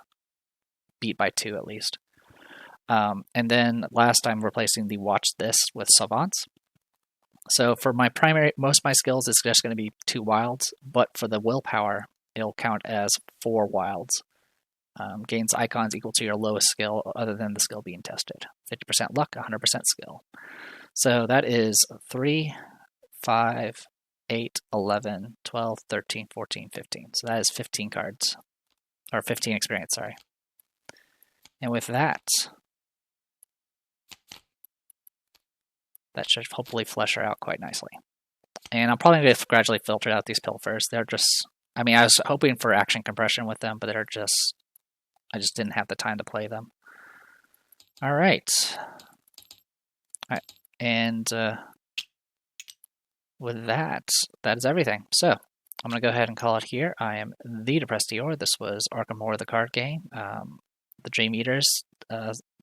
beat by 2 at least. And then last, I'm replacing the watch this with savants. So for my most of my skills, it's just going to be 2 wilds, but for the willpower, it'll count as 4 wilds. Gains icons equal to your lowest skill other than the skill being tested. 50% luck, 100% skill. So that is 3, 5, 8, 11, 12, 13, 14, 15. So that is 15 cards. Or 15 experience, sorry. And with that, that should hopefully flesh her out quite nicely. And I'm probably going to gradually filter out these pilfers. They're just, I mean, I was hoping for action compression with them, but they're just, I just didn't have the time to play them. All right. And with that, that is everything. So I'm going to go ahead and call it here. I am the Depressed Dior. This was Arkham Horror, the card game. The Dream Eaters,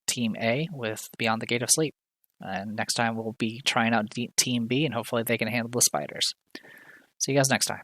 Team A with Beyond the Gate of Sleep. And next time we'll be trying out Team B, and hopefully they can handle the spiders. See you guys next time.